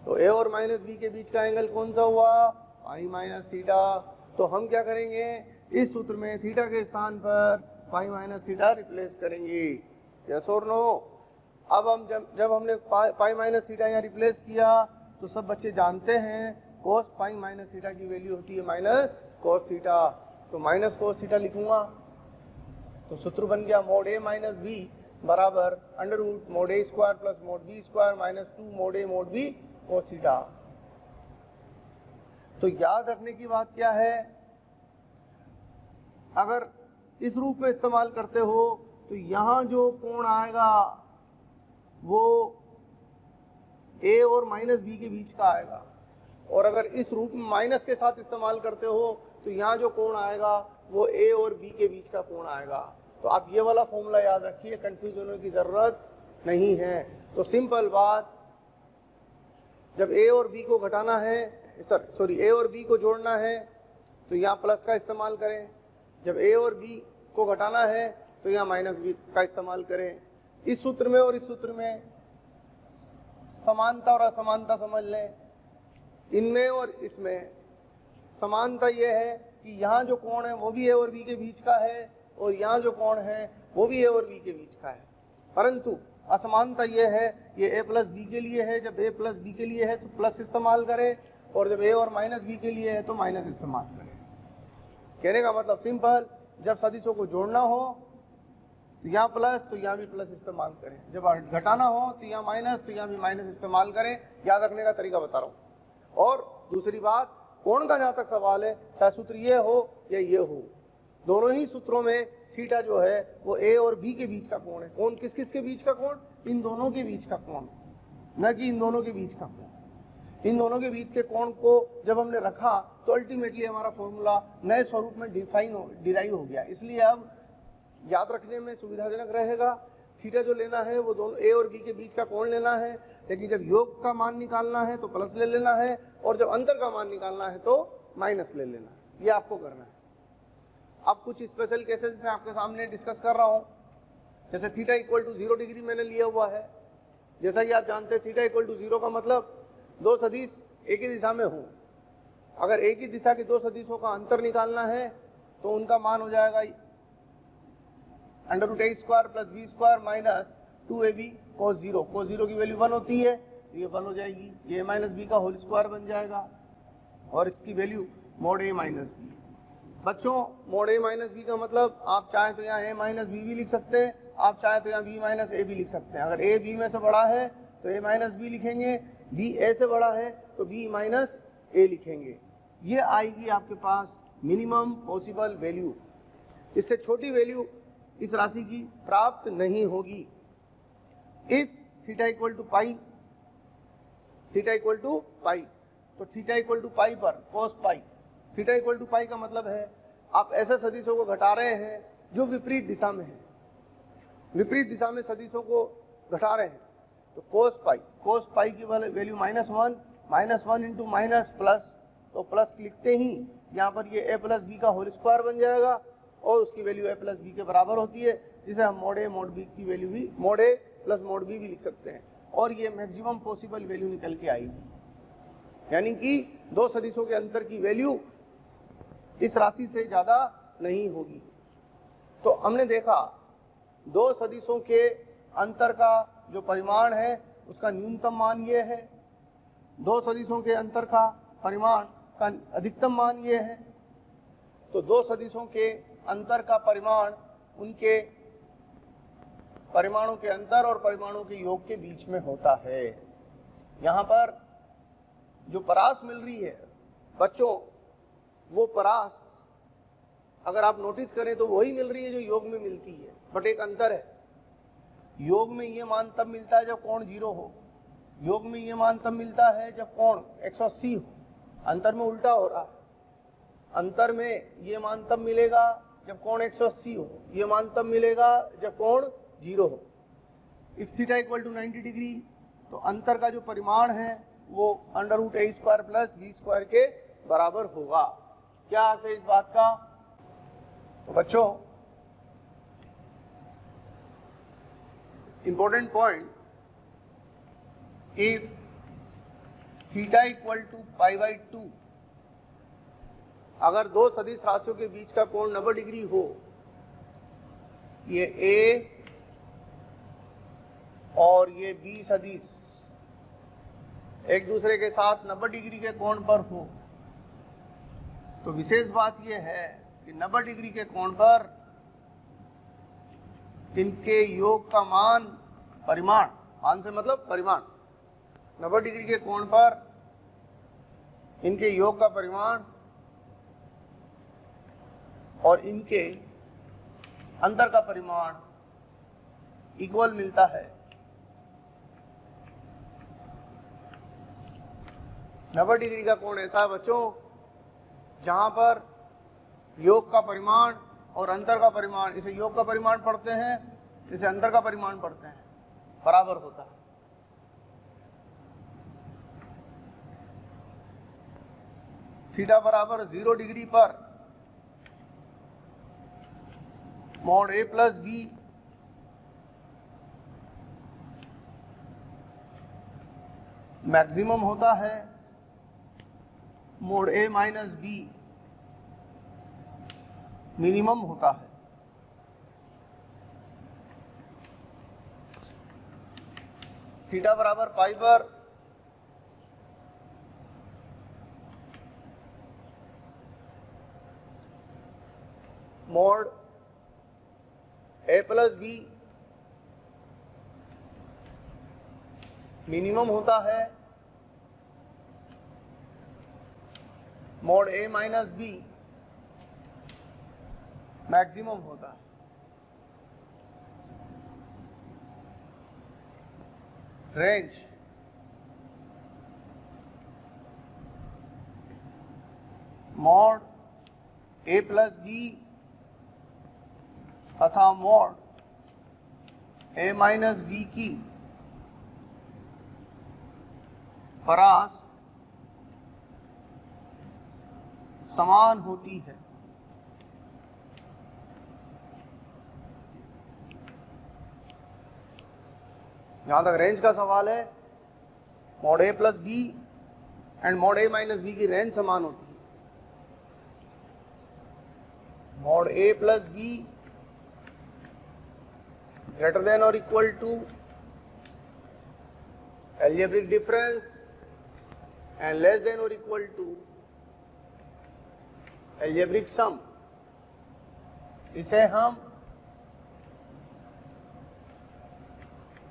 तो a और -b के बीच का एंगल कौन सा हुआ, ϕ-θ। तो हम क्या करेंगे, इस सूत्र में थीटा के स्थान पर ϕ-θ रिप्लेस करेंगे, यस और नो। अब हम जब हमने ϕ-θ यहाँ रिप्लेस किया तो सब बच्चे जानते हैं cos ϕ-θ की वैल्यू होती है -cos θ। तो -cos θ लिखूंगा, तो सूत्र बन गया मोड a-b बराबर √ mode a² plus mode b² -2 mode a mode b cos θ। तो याद रखने की बात क्या है, अगर इस रूप में इस्तेमाल करते हो तो यहाँ जो कोण आएगा वो a और -b के बीच का आएगा, और अगर इस रूप में माइनस के साथ इस्तेमाल करते हो तो यहाँ जो कोण आएगा वो a और b के बीच का कोण आएगा। तो आप ये वाला फॉर्मूला याद रखिए, कंफ्यूज होने की ज़रूरत नहीं है। तो सिंपल बात, जब a और b को घटाना है, a और b को जोड़ना है तो यहाँ प्लस का इस्तेमाल करें, जब a और b को घटाना है तो यहाँ -b का इस्तेमाल करें। इस सूत्र में और इस सूत्र में समानता और असमानता समझ लें, इनमें और इसमें समानता ये है कि यहाँ जो कोण है वो भी ए और बी के बीच का है और यहाँ जो कोण है वो भी ए और बी के बीच का है, परंतु असमानता ये है, ये ए प्लस बी के लिए है। जब ए प्लस बी के लिए है तो प्लस इस्तेमाल करें, और जब ए और माइनस बी के लिए है तो माइनस इस्तेमाल करें। कहने का मतलब सिंपल, जब सदिशों को जोड़ना हो तो यहाँ प्लस तो यहाँ भी प्लस इस्तेमाल करें, जब घटाना हो तो यहाँ माइनस तो यहाँ भी माइनस इस्तेमाल करें। याद रखने का तरीका बता रहा हूँ। और दूसरी बात, कोण का जहाँ तक सवाल है, चाहे सूत्र ये हो या ये हो, दोनों ही सूत्रों में थीटा जो है वो ए और बी के बीच का कोण है। कोण किस किस के बीच का कोण? इन दोनों के बीच का कोण, न कि इन दोनों के बीच का कोण। इन दोनों के बीच के कोण को जब हमने रखा तो अल्टीमेटली हमारा फॉर्मूला नए स्वरूप में डिराइव हो गया। इसलिए अब याद रखने में सुविधाजनक रहेगा। थीटा जो लेना है वो दोनों ए और बी के बीच का कोण लेना है, लेकिन जब योग का मान निकालना है तो प्लस ले लेना है, और जब अंतर का मान निकालना है तो माइनस ले लेना है। ये आपको करना है। अब कुछ स्पेशल केसेस में आपके सामने डिस्कस कर रहा हूँ, जैसे थीटा इक्वल टू 0 डिग्री मैंने लिया हुआ है। जैसा कि आप जानते हैं थीटा इक्वल टू 0 का मतलब दो सदिश एक ही दिशा में हो। अगर एक ही दिशा के दो सदिशों का अंतर निकालना है तो उनका मान हो जाएगा √a² plus b² minus 2ab cos 0। cos 0 की वैल्यू 1 होती है तो ये 1 हो जाएगी, ये माइनस बी का होल स्क्वायर बन जाएगा, और इसकी value mod a minus B. बच्चों mod a माइनस बी का मतलब आप चाहें तो यहाँ a माइनस बी भी लिख सकते हैं, आप चाहें तो यहाँ b माइनस a भी लिख सकते हैं। अगर a b में से बड़ा है तो a माइनस बी लिखेंगे, b a से बड़ा है तो b माइनस a लिखेंगे। ये आएगी आपके पास मिनिमम पॉसिबल वैल्यू। इससे छोटी वैल्यू इस राशि की प्राप्त नहीं होगी। If theta equal to pi, theta equal to pi, तो थीटा इक्वल टू पाई पर cos pi, theta equal to pi का मतलब है आप ऐसे सदिशों को घटा रहे हैं जो विपरीत दिशा में है, विपरीत दिशा में सदिशों को घटा रहे हैं। तो cos पाई की वैल्यू -1 इंटू माइनस प्लस, तो प्लस लिखते ही यहाँ पर ये a प्लस बी का होल स्क्वायर बन जाएगा, और उसकी वैल्यू a प्लस बी के बराबर होती है, जिसे हम mod a mod b की वैल्यू भी mod a plus mod b भी लिख सकते हैं, और ये मैक्सिमम पॉसिबल वैल्यू निकल के आएगी। यानी कि दो सदिशों के अंतर की वैल्यू इस राशि से ज़्यादा नहीं होगी। तो हमने देखा दो सदिशों के अंतर का जो परिमाण है उसका न्यूनतम मान ये है, दो सदिशों के अंतर का परिमाण का अधिकतम मान ये है। तो दो सदिशों के अंतर का परिमाण उनके परिमाणों के अंतर और परिमाणों के योग के बीच में होता है। यहाँ पर जो परास मिल रही है बच्चों, वो परास अगर आप नोटिस करें तो वही मिल रही है जो योग में मिलती है, बट एक अंतर है। योग में ये मान तब मिलता है जब कोण 0 हो, योग में ये मान तब मिलता है जब कोण 180 हो। अंतर में उल्टा हो रहा है, अंतर में ये मान तब मिलेगा जब कोण 180 हो, ये मान तब मिलेगा जब कोण 0 हो। If theta equal to 90 degree, तो अंतर का जो परिमाण है वो √a² प्लस b² के बराबर होगा। क्या अर्थ है इस बात का? तो बच्चों important point, if theta equal to π/2, अगर दो सदिश राशियों के बीच का कोण 90 डिग्री हो, ये A और ये B सदिश एक दूसरे के साथ 90 डिग्री के कोण पर हो, तो विशेष बात यह है कि 90 डिग्री के कोण पर इनके योग का मान, परिमाण, मान से मतलब परिमाण, 90 डिग्री के कोण पर इनके योग का परिमाण और इनके अंतर का परिमाण इक्वल मिलता है। 90 डिग्री का कोण ऐसा है बच्चों जहां पर योग का परिमाण और अंतर का परिमाण, इसे योग का परिमाण पढ़ते हैं, इसे अंतर का परिमाण पढ़ते हैं, बराबर होता है। थीटा बराबर 0 डिग्री पर mod a plus B maximum होता है, mod a minus B minimum होता है। थीटा बराबर पाई पर mod A plus B minimum होता है, mod A minus B maximum होता है। Range mod A plus B तथा मोड ए माइनस बी की फरास समान होती है। जहां तक रेंज का सवाल है, mod A plus B and mod A minus B की रेंज समान होती है। Mod A plus B greater than और equal to algebraic difference and less than or equal to algebraic sum। इसे हम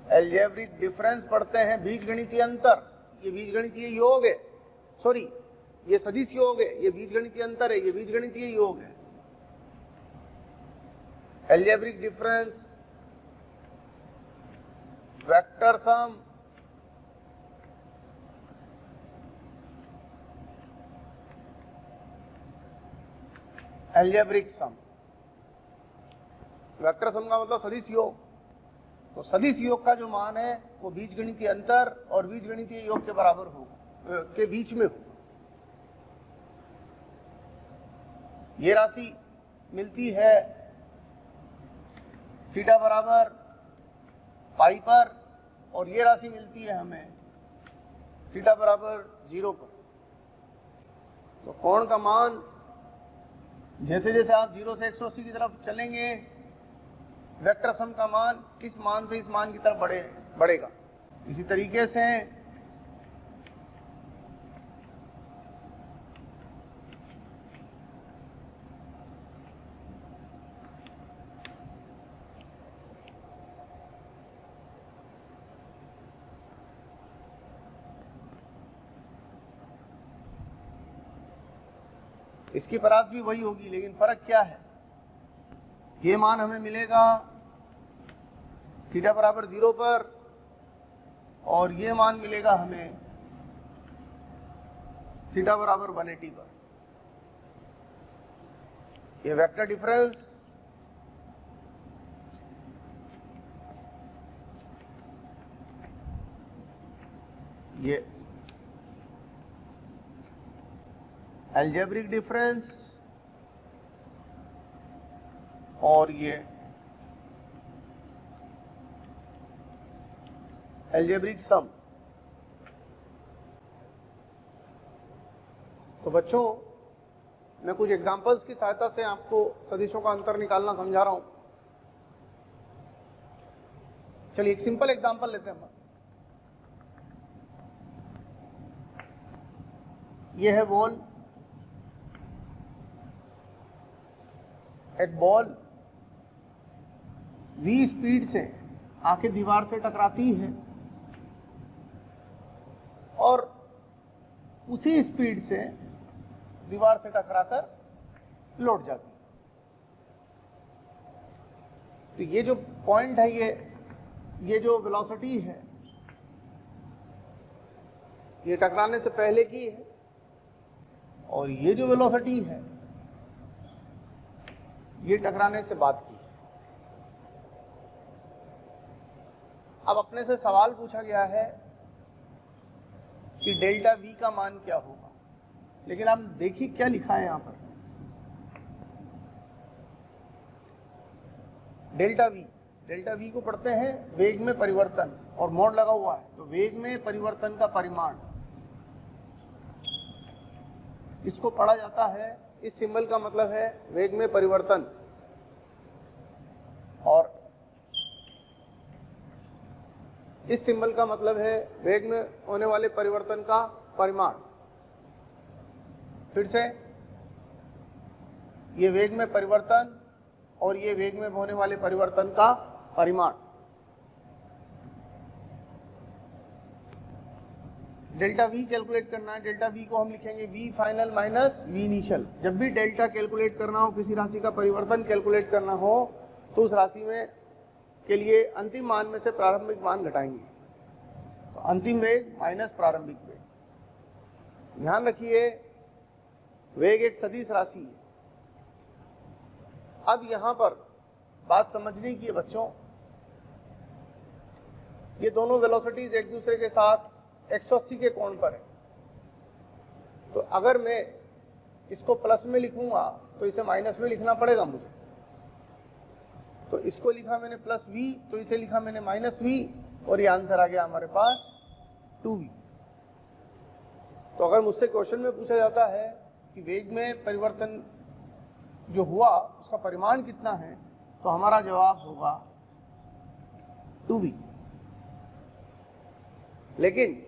algebraic difference पढ़ते हैं, बीजगणितीय अंतर। ये बीजगणितीय योग है, सॉरी ये सदिश योग है, ये बीजगणितीय अंतर है, ये बीजगणितीय योग है। algebraic difference, vector sum, algebraic sum. Vector sum का मतलब सदिश योग। तो सदिश योग का जो मान है वो बीजगणितीय अंतर और बीजगणितीय योग के बराबर होगा, के बीच में हो। ये राशि मिलती है थीटा बराबर पाई पर, और ये राशि मिलती है हमें थीटा बराबर 0 पर। तो कोण का मान जैसे जैसे आप 0 से 180 की तरफ चलेंगे, वेक्टर सम का मान इस मान से इस मान की तरफ बढ़ेगा। इसी तरीके से इसकी परास भी वही होगी, लेकिन फर्क क्या है, ये मान हमें मिलेगा थीटा बराबर 0 पर, और ये मान मिलेगा हमें थीटा बराबर 180 पर। ये वेक्टर डिफरेंस ये अलजेब्रिक डिफरेंस और ये अलजेब्रिक सम। तो बच्चों, मैं कुछ एग्जांपल्स की सहायता से आपको सदिशों का अंतर निकालना समझा रहा हूं। चलिए एक सिंपल एग्जांपल लेते हैं हम। ये है बॉल, एक बॉल v स्पीड से आके दीवार से टकराती है और उसी स्पीड से दीवार से टकराकर लौट जाती है। तो ये जो पॉइंट है, ये जो वेलोसिटी है, ये टकराने से पहले की है, और ये जो वेलोसिटी है ये टकराने से बाद की। अब अपने से सवाल पूछा गया है कि डेल्टा v का मान क्या होगा, लेकिन आप देखिए क्या लिखा है यहां पर, डेल्टा v को पढ़ते हैं वेग में परिवर्तन, और मोड लगा हुआ है, तो वेग में परिवर्तन का परिमाण, इसको पढ़ा जाता है इस सिंबल का मतलब है वेग में परिवर्तन और इस सिंबल का मतलब है वेग में होने वाले परिवर्तन का परिमाण। फिर से, ये वेग में परिवर्तन और ये वेग में होने वाले परिवर्तन का परिमाण। डेल्टा वी कैलकुलेट करना है। डेल्टा वी को हम लिखेंगे V final minus V initial. जब भी डेल्टा कैलकुलेट करना हो, किसी राशि का परिवर्तन कैलकुलेट करना हो, तो उस राशि में के लिए अंतिम मान में से प्रारंभिक मान घटाएंगे। तो अंतिम वेग माइनस प्रारंभिक वेग। ध्यान रखिए, वेग एक सदिश राशि है। अब यहां पर बात समझने की है बच्चों, ये दोनों वेलोसिटीज एक दूसरे के साथ 180 के कोण पर है। तो अगर मैं इसको प्लस में लिखूंगा तो इसे माइनस में लिखना पड़ेगा मुझे। तो इसको लिखा मैंने प्लस v, तो इसे लिखा मैंने माइनस v, और ये आंसर आ गया हमारे पास 2v। तो अगर मुझसे क्वेश्चन में पूछा जाता है कि वेग में परिवर्तन जो हुआ उसका परिमाण कितना है, तो हमारा जवाब होगा 2v। लेकिन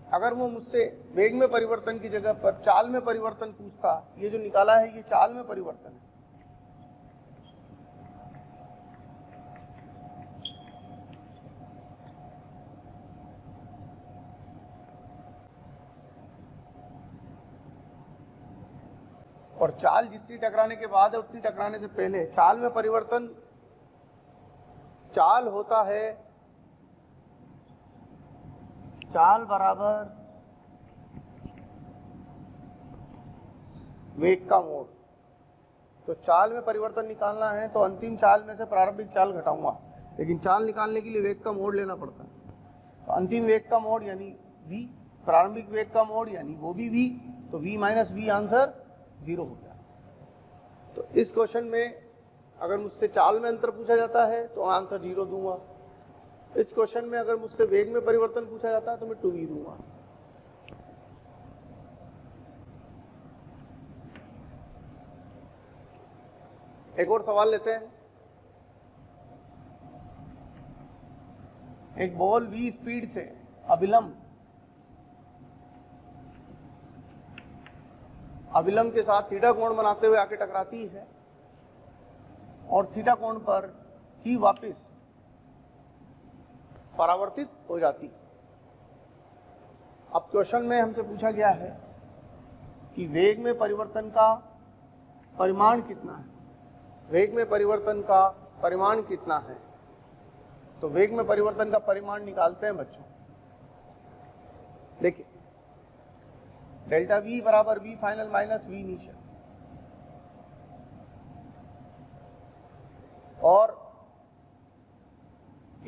अगर वो मुझसे वेग में परिवर्तन की जगह पर चाल में परिवर्तन पूछता, ये जो निकाला है ये चाल में परिवर्तन है, और चाल जितनी टकराने के बाद है उतनी टकराने से पहले चाल में परिवर्तन, चाल होता है चाल बराबर वेग का मोड़। तो चाल में परिवर्तन निकालना है तो अंतिम चाल में से प्रारंभिक चाल घटाऊंगा, लेकिन चाल निकालने के लिए वेग का मोड़ लेना पड़ता है। तो अंतिम वेग का मोड़ यानी v, प्रारंभिक वेग का मोड़ यानी वो भी v, तो v माइनस v आंसर 0 हो गया। तो इस क्वेश्चन में अगर मुझसे चाल में अंतर पूछा जाता है तो आंसर 0 दूंगा। इस क्वेश्चन में अगर मुझसे वेग में परिवर्तन पूछा जाता है तो मैं 2v दूंगा। एक और सवाल लेते हैं। एक बॉल v स्पीड से अविलंब के साथ थीटा कोण बनाते हुए आके टकराती है और थीटा कोण पर ही वापस परावर्तित हो जाती। अब क्वेश्चन में हमसे पूछा गया है कि वेग में परिवर्तन का परिमाण कितना है। वेग में परिवर्तन का परिमाण कितना है, तो वेग में परिवर्तन का परिमाण निकालते हैं बच्चों। देखिए, डेल्टा v बराबर v final minus v initial, और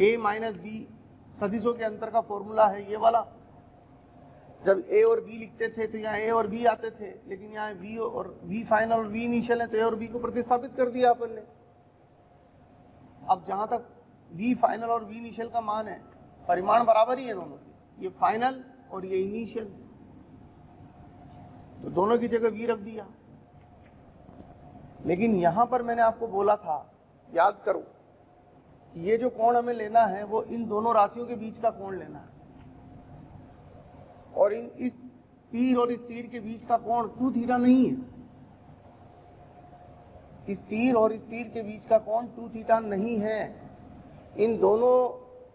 a माइनस b सदिशों के अंतर का फॉर्मूला है ये वाला। जब a और b लिखते थे तो यहाँ a और b आते थे, लेकिन यहाँ v और v फाइनल और v इनिशियल है तो a और b को प्रतिस्थापित कर दिया अपन ने। अब जहां तक v फाइनल और v इनिशियल का मान है, परिमाण बराबर ही है दोनों के, ये फाइनल और ये इनिशियल, तो दोनों की जगह v रख दिया। लेकिन यहां पर मैंने आपको बोला था, याद करो, ये जो कोण हमें लेना है वो इन दोनों राशियों के बीच का कोण लेना है, और इस तीर और इस तीर के बीच का कोण 2 थीटा नहीं है। इस तीर और इस तीर के बीच का कोण 2 थीटा नहीं है। इन दोनों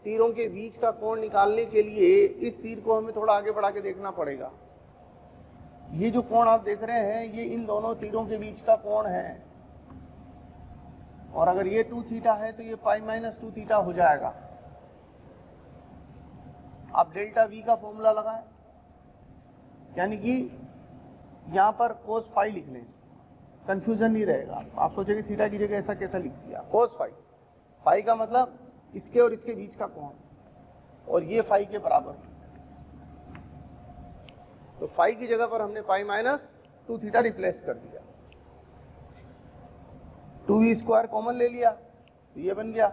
तीरों के बीच का कोण निकालने के लिए इस तीर को हमें थोड़ा आगे बढ़ा के देखना पड़ेगा। ये जो कोण आप देख रहे हैं ये इन दोनों तीरों के बीच का कोण है, और अगर ये 2 थीटा है तो ये पाई माइनस 2 थीटा हो जाएगा। आप डेल्टा v का फॉर्मूला लगाएं, यानी कि यहां पर कोस फाई लिख लें, कंफ्यूजन नहीं रहेगा। आप सोचेंगे थीटा की जगह ऐसा कैसा लिख दिया, कोस फाई। फाई का मतलब इसके और इसके बीच का कोण, और ये फाई के बराबर। तो फाई की जगह पर हमने पाई माइनस 2 थीटा रिप्लेस कर दिया। 2v स्क्वायर कॉमन ले लिया तो ये बन गया,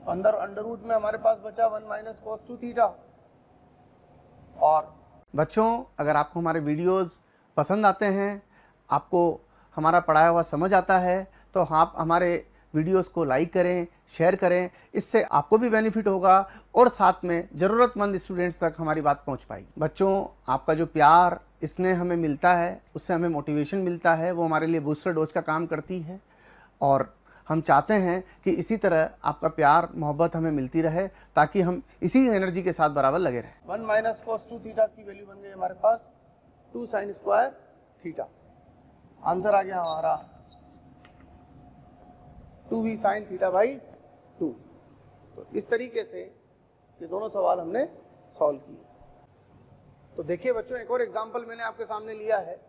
अंदर अंडर रूट में हमारे पास बचा 1 माइनस कॉस 2 थीटा। और बच्चों, अगर आपको हमारे वीडियोस पसंद आते हैं, आपको हमारा पढ़ाया हुआ समझ आता है तो आप हमारे वीडियोस को लाइक करें, शेयर करें, इससे आपको भी बेनिफिट होगा और साथ में ज़रूरतमंद स्टूडेंट्स तक हमारी बात पहुंच पाएगी। बच्चों, आपका जो प्यार इसने हमें मिलता है, उससे हमें मोटिवेशन मिलता है, वो हमारे लिए बूस्टर डोज का काम करती है और हम चाहते हैं कि इसी तरह आपका प्यार मोहब्बत हमें मिलती रहे ताकि हम इसी एनर्जी के साथ बराबर लगे रहें। 1 माइनस cos 2 थीटा की वैल्यू बन गई हमारे पास 2 sin स्क्वायर थीटा। आंसर आ गया हमारा 2v sin थीटा बाई 2। तो इस तरीके से ये दोनों सवाल हमने सॉल्व किए। तो देखिए बच्चों, एक और एग्जांपल मैंने आपके सामने लिया है।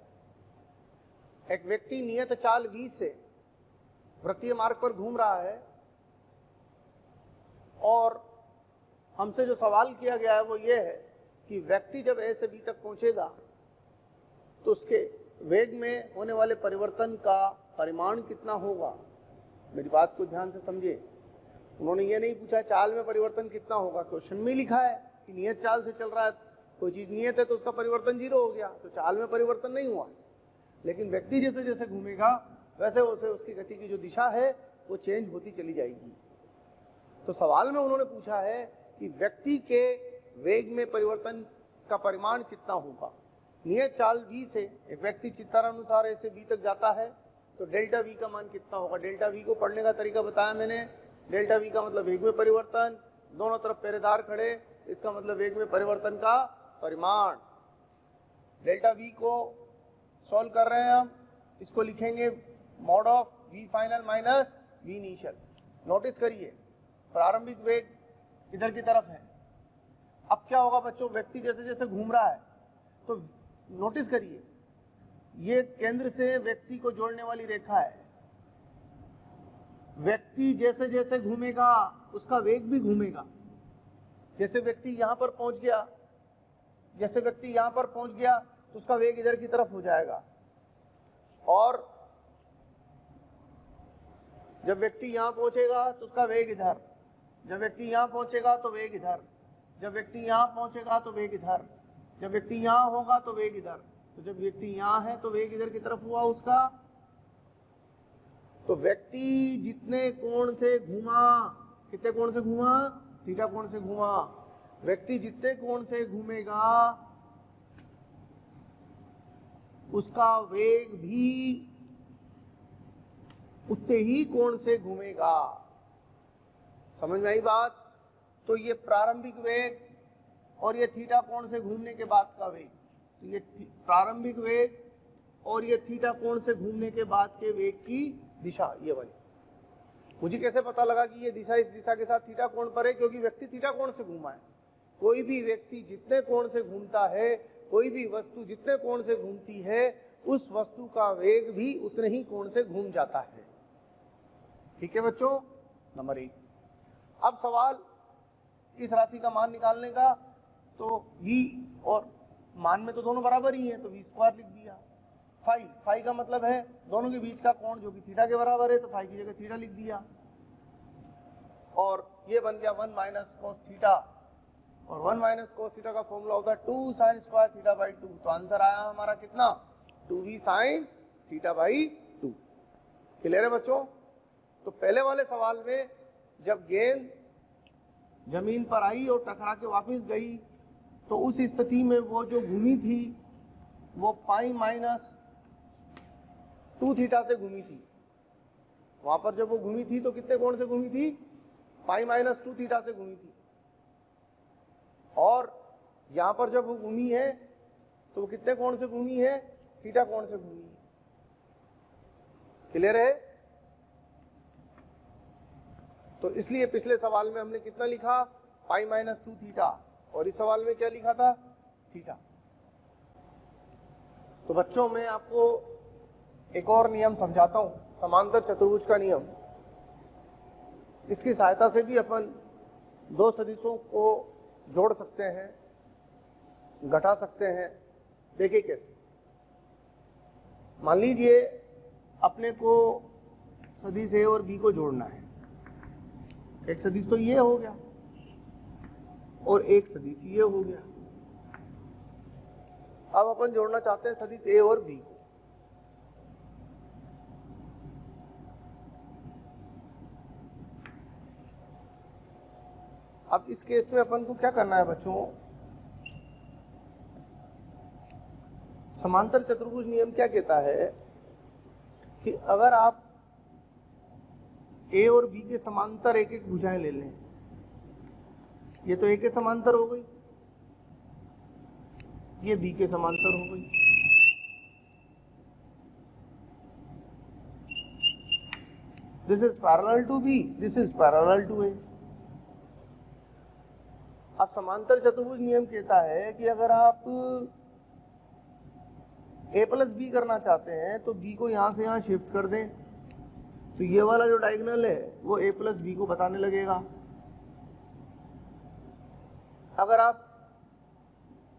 एक व्यक्ति नियत चाल v से वृत्तीय मार्ग पर घूम रहा है और हमसे जो सवाल किया गया है वो ये है कि व्यक्ति जब ए से बी तक पहुंचेगा तो उसके वेग में होने वाले परिवर्तन का परिमाण कितना होगा। मेरी बात को ध्यान से समझिए। उन्होंने ये नहीं पूछा चाल में परिवर्तन कितना होगा, क्वेश्चन में लिखा है कि नियत चाल से चल रहा है, कोई चीज नियत है तो उसका परिवर्तन 0 हो गया, तो चाल में परिवर्तन नहीं हुआ। लेकिन व्यक्ति जैसे जैसे घूमेगा वैसे वैसे उसकी गति की जो दिशा है वो चेंज होती चली जाएगी। तो सवाल में उन्होंने पूछा है कि व्यक्ति के वेग में परिवर्तन का परिमाण कितना होगा। नियत चाल v से एक व्यक्ति चित्रानुसार ए से बी तक जाता है तो डेल्टा v का मान कितना होगा। डेल्टा v को पढ़ने का तरीका बताया मैंने। डेल्टा v का मतलब वेग में परिवर्तन, दोनों तरफ पहरेदार खड़े, इसका मतलब वेग में परिवर्तन का परिमाण। डेल्टा v को सॉल्व कर रहे हैं हम, इसको लिखेंगे mod of v final minus v initial. Notice करिए प्रारंभिक वेग इधर की तरफ है। अब क्या होगा बच्चों, व्यक्ति जैसे जैसे घूम रहा है तो नोटिस करिए ये केंद्र से व्यक्ति को जोड़ने वाली रेखा है। व्यक्ति जैसे जैसे घूमेगा उसका वेग भी घूमेगा। जैसे व्यक्ति यहां पर पहुंच गया, जैसे व्यक्ति यहां पर पहुंच गया तो उसका वेग इधर की तरफ हो जाएगा। और जब व्यक्ति यहां पहुंचेगा तो उसका वेग इधर, जब व्यक्ति यहां पहुंचेगा तो वेग इधर, जब व्यक्ति यहां पहुंचेगा तो वेग इधर, जब व्यक्ति यहां होगा तो वेग इधर। तो जब व्यक्ति यहां है तो वेग इधर की तरफ हुआ उसका। तो व्यक्ति जितने कोण से घूमा, कितने कोण से घूमा, थीटा कोण से घूमा। व्यक्ति जितने कोण से घूमेगा उसका वेग भी उतने ही कोण से घूमेगा। समझ में आई बात। तो ये प्रारंभिक वेग और ये थीटा कोण से घूमने के बाद का वेग, तो ये प्रारंभिक वेग और ये थीटा कोण से घूमने के बाद के वेग की दिशा ये वाली। मुझे कैसे पता लगा कि ये दिशा इस दिशा के साथ थीटा कोण पर है, क्योंकि व्यक्ति थीटा कोण से घूमा है। कोई भी व्यक्ति जितने कोण से घूमता है, कोई भी वस्तु जितने कोण से घूमती है, उस वस्तु का वेग भी उतने ही कोण से घूम जाता है। ठीक है बच्चों, नंबर 1। अब सवाल इस राशि का मान निकालने का, तो v और मान में तो दोनों बराबर ही हैं, तो v स्क्वायर लिख दिया। फाई का मतलब है दोनों के बीच का कोण जो कि थीटा के बराबर है, तो फाई की जगह थीटा लिख दिया। और ये बन गया 1 माइनस cos थीटा, और 1 माइनस cos थीटा का फॉर्मूला होता है 2 sin स्क्वायर थीटा बाई 2। तो आंसर आया हमारा कितना, 2v sin theta by 2। Clear है बच्चों। तो पहले वाले सवाल में जब गेंद जमीन पर आई और टकरा के वापस गई तो उस स्थिति में वो जो घूमी थी वो पाई माइनस 2 थीटा से घूमी थी। वहां पर जब वो घूमी थी तो कितने कोण से घूमी थी, पाई माइनस 2 थीटा से घूमी थी। और यहां पर जब वो घूमी है तो वो कितने कोण से घूमी है, थीटा कोण से घूमी है। क्लियर है। तो इसलिए पिछले सवाल में हमने कितना लिखा, पाई माइनस 2 थीटा, और इस सवाल में क्या लिखा था, थीटा। तो बच्चों मैं आपको एक और नियम समझाता हूं, समांतर चतुर्भुज का नियम। इसकी सहायता से भी अपन दो सदिशों को जोड़ सकते हैं, घटा सकते हैं। देखिए कैसे। मान लीजिए अपने को सदिश ए और बी को जोड़ना है। एक सदिश तो ये हो गया और एक सदिश ये हो गया। अब अपन जोड़ना चाहते हैं सदिश ए और बी को। अब इस केस में अपन को क्या करना है बच्चों, समांतर चतुर्भुज नियम क्या कहता है कि अगर आप ए और बी के समांतर एक एक भुजाएं ले लें, ये तो ए के समांतर हो गई, ये बी के समांतर हो गई, this is parallel to B, this is parallel to A. अब समांतर चतुर्भुज नियम कहता है कि अगर आप a प्लस बी करना चाहते हैं तो b को यहां से यहां शिफ्ट कर दें, तो ये वाला जो डायगोनल है वो a प्लस बी को बताने लगेगा। अगर आप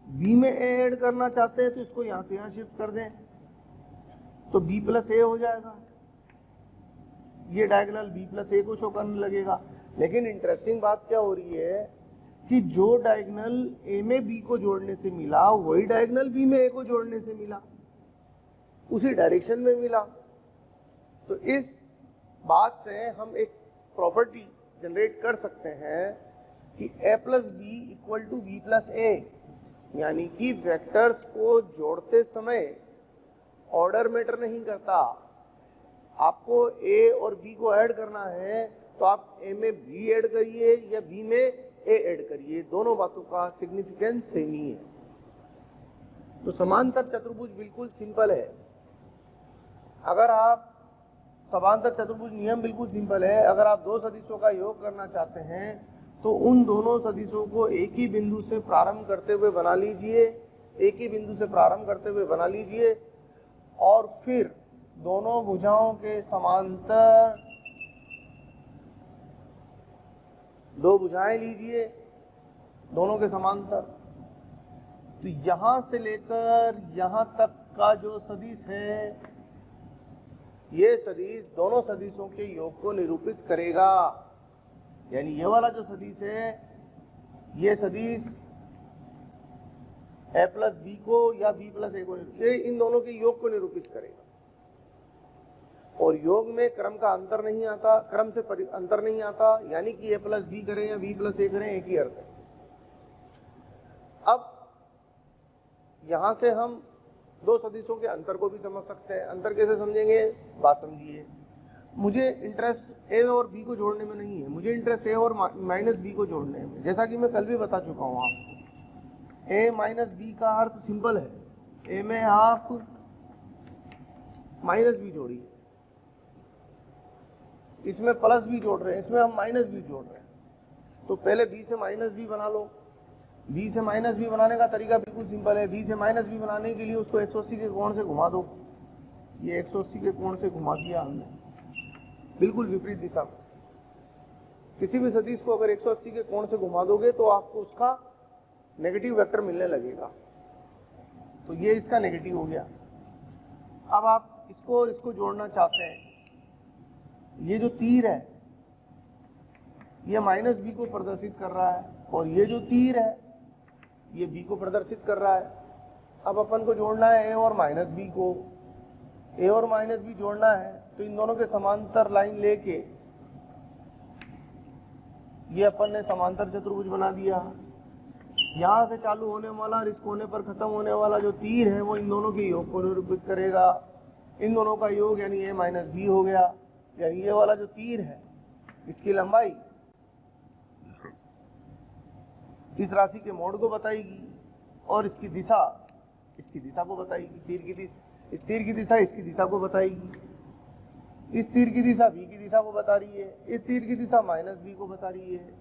b में a ऐड करना चाहते हैं तो इसको यहां से यहां शिफ्ट कर दें, तो b प्लस a हो जाएगा, ये डायगोनल b प्लस a को शो करने लगेगा। लेकिन इंटरेस्टिंग बात क्या हो रही है कि जो डायगोनल a में b को जोड़ने से मिला वही डायगोनल b में a को जोड़ने से मिला, उसी डायरेक्शन में मिला। तो इस बात से हम एक प्रॉपर्टी जनरेट कर सकते हैं कि a plus B equal to B plus A, यानी कि वेक्टर्स को जोड़ते समय ऑर्डर मैटर नहीं करता। आपको a और b को ऐड करना है तो आप a में b ऐड करिए या b में a ऐड करिए, दोनों बातों का सिग्निफिकेंस सेम ही है। तो समांतर चतुर्भुज बिल्कुल सिंपल है। अगर आप समांतर चतुर्भुज नियम बिल्कुल सिंपल है, अगर आप दो सदिशों का योग करना चाहते हैं तो उन दोनों सदिशों को एक ही बिंदु से प्रारंभ करते हुए बना लीजिए, एक ही बिंदु से प्रारंभ करते हुए बना लीजिए और फिर दोनों भुजाओं के समांतर दो भुजाएं लीजिए, दोनों के समांतर। तो यहां से लेकर यहां तक का जो सदिश है ये सदिश दोनों सदिशों के योग को निरूपित करेगा। यानी ये वाला जो सदिश है ये सदिश a प्लस बी को या b प्लस ए को, ये इन दोनों के योग को निरूपित करेगा। और योग में क्रम का अंतर नहीं आता, क्रम से अंतर नहीं आता, यानी कि a प्लस बी करें या b प्लस ए करें एक ही अर्थ है। अब यहां से हम दो सदिशों के अंतर को भी समझ सकते हैं। अंतर कैसे समझेंगे, बात समझिए। मुझे इंटरेस्ट a और b को जोड़ने में नहीं है, मुझे इंटरेस्ट a और माइनस b को जोड़ने में। जैसा कि मैं कल भी बता चुका हूँ आपको, a माइनस b का अर्थ सिंपल है, a में आप माइनस b जोड़िए, इसमें प्लस b जोड़ रहे हैं, इसमें हम माइनस b जोड़ रहे हैं। तो पहले b से माइनस b बना लो। b से माइनस b बनाने का तरीका बिल्कुल सिंपल है। b से माइनस b बनाने के लिए उसको 180 के कोण से घुमा दो। ये 180 के कोण से घुमा दिया हमने, बिल्कुल विपरीत दिशा में। किसी भी सदिश को अगर 180 के कोण से घुमा दोगे तो आपको उसका नेगेटिव वेक्टर मिलने लगेगा। तो ये इसका नेगेटिव हो गया। अब आप इसको और इसको जोड़ना चाहते हैं, ये जो तीर है ये माइनस b को प्रदर्शित कर रहा है और ये जो तीर है ये b को प्रदर्शित कर रहा है। अब अपन को जोड़ना है a और माइनस b को, a और माइनस b जोड़ना है तो इन दोनों के समांतर लाइन लेके ये अपन ने समांतर चतुर्भुज बना दिया। यहाँ से चालू होने वाला और इस कोने पर खत्म होने वाला जो तीर है वो इन दोनों के योग को निरूपित करेगा। इन दोनों का योग यानी a माइनस b हो गया। यानी ये वाला जो तीर है इसकी लंबाई इस राशि के मोड को बताएगी और इसकी दिशा को बताएगी। तीर की दिशा, इस तीर की दिशा इसकी दिशा को बताएगी। इस तीर की दिशा b की दिशा को बता रही है, इस तीर की दिशा माइनस b को बता रही है,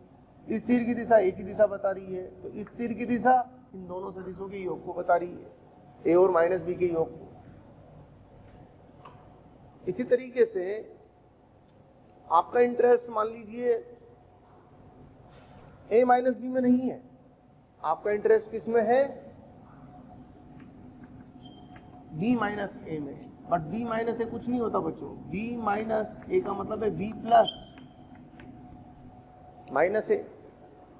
इस तीर की दिशा a की दिशा बता रही है। तो इस तीर की दिशा इन दोनों सदिशों के योग को बता रही है, a और माइनस b के योग को। इसी तरीके से आपका इंटरेस्ट मान लीजिए a माइनस बी में नहीं है, आपका इंटरेस्ट किस में है, b माइनस ए में। बट b माइनस ए कुछ नहीं होता बच्चों, b माइनस ए का मतलब है b प्लस माइनस ए।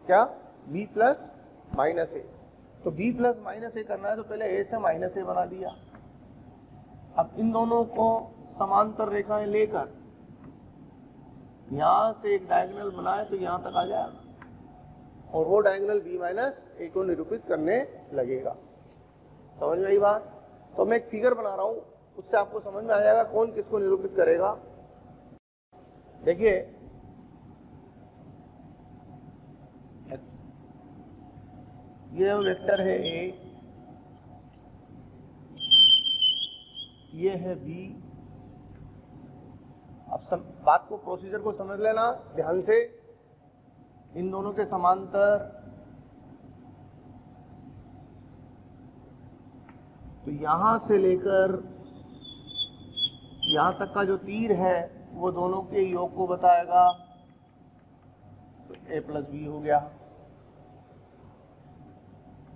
क्या, b प्लस माइनस ए। तो b प्लस माइनस ए करना है तो पहले a से माइनस ए बना दिया। अब इन दोनों को समांतर रेखाएं लेकर यहां से एक डायगोनल बनाए तो यहां तक आ जाएगा। और वो डायगोनल b माइनस a को निरूपित करने लगेगा। समझ में आई बात? तो मैं एक फिगर बना रहा हूं, उससे आपको समझ में आ जाएगा कौन किसको निरूपित करेगा। देखिए ये वेक्टर है a, ये है b। अब बात को, प्रोसीजर को समझ लेना ध्यान से। इन दोनों के समांतर, तो यहां से लेकर यहां तक का जो तीर है वो दोनों के योग को बताएगा, तो a प्लस बी हो गया।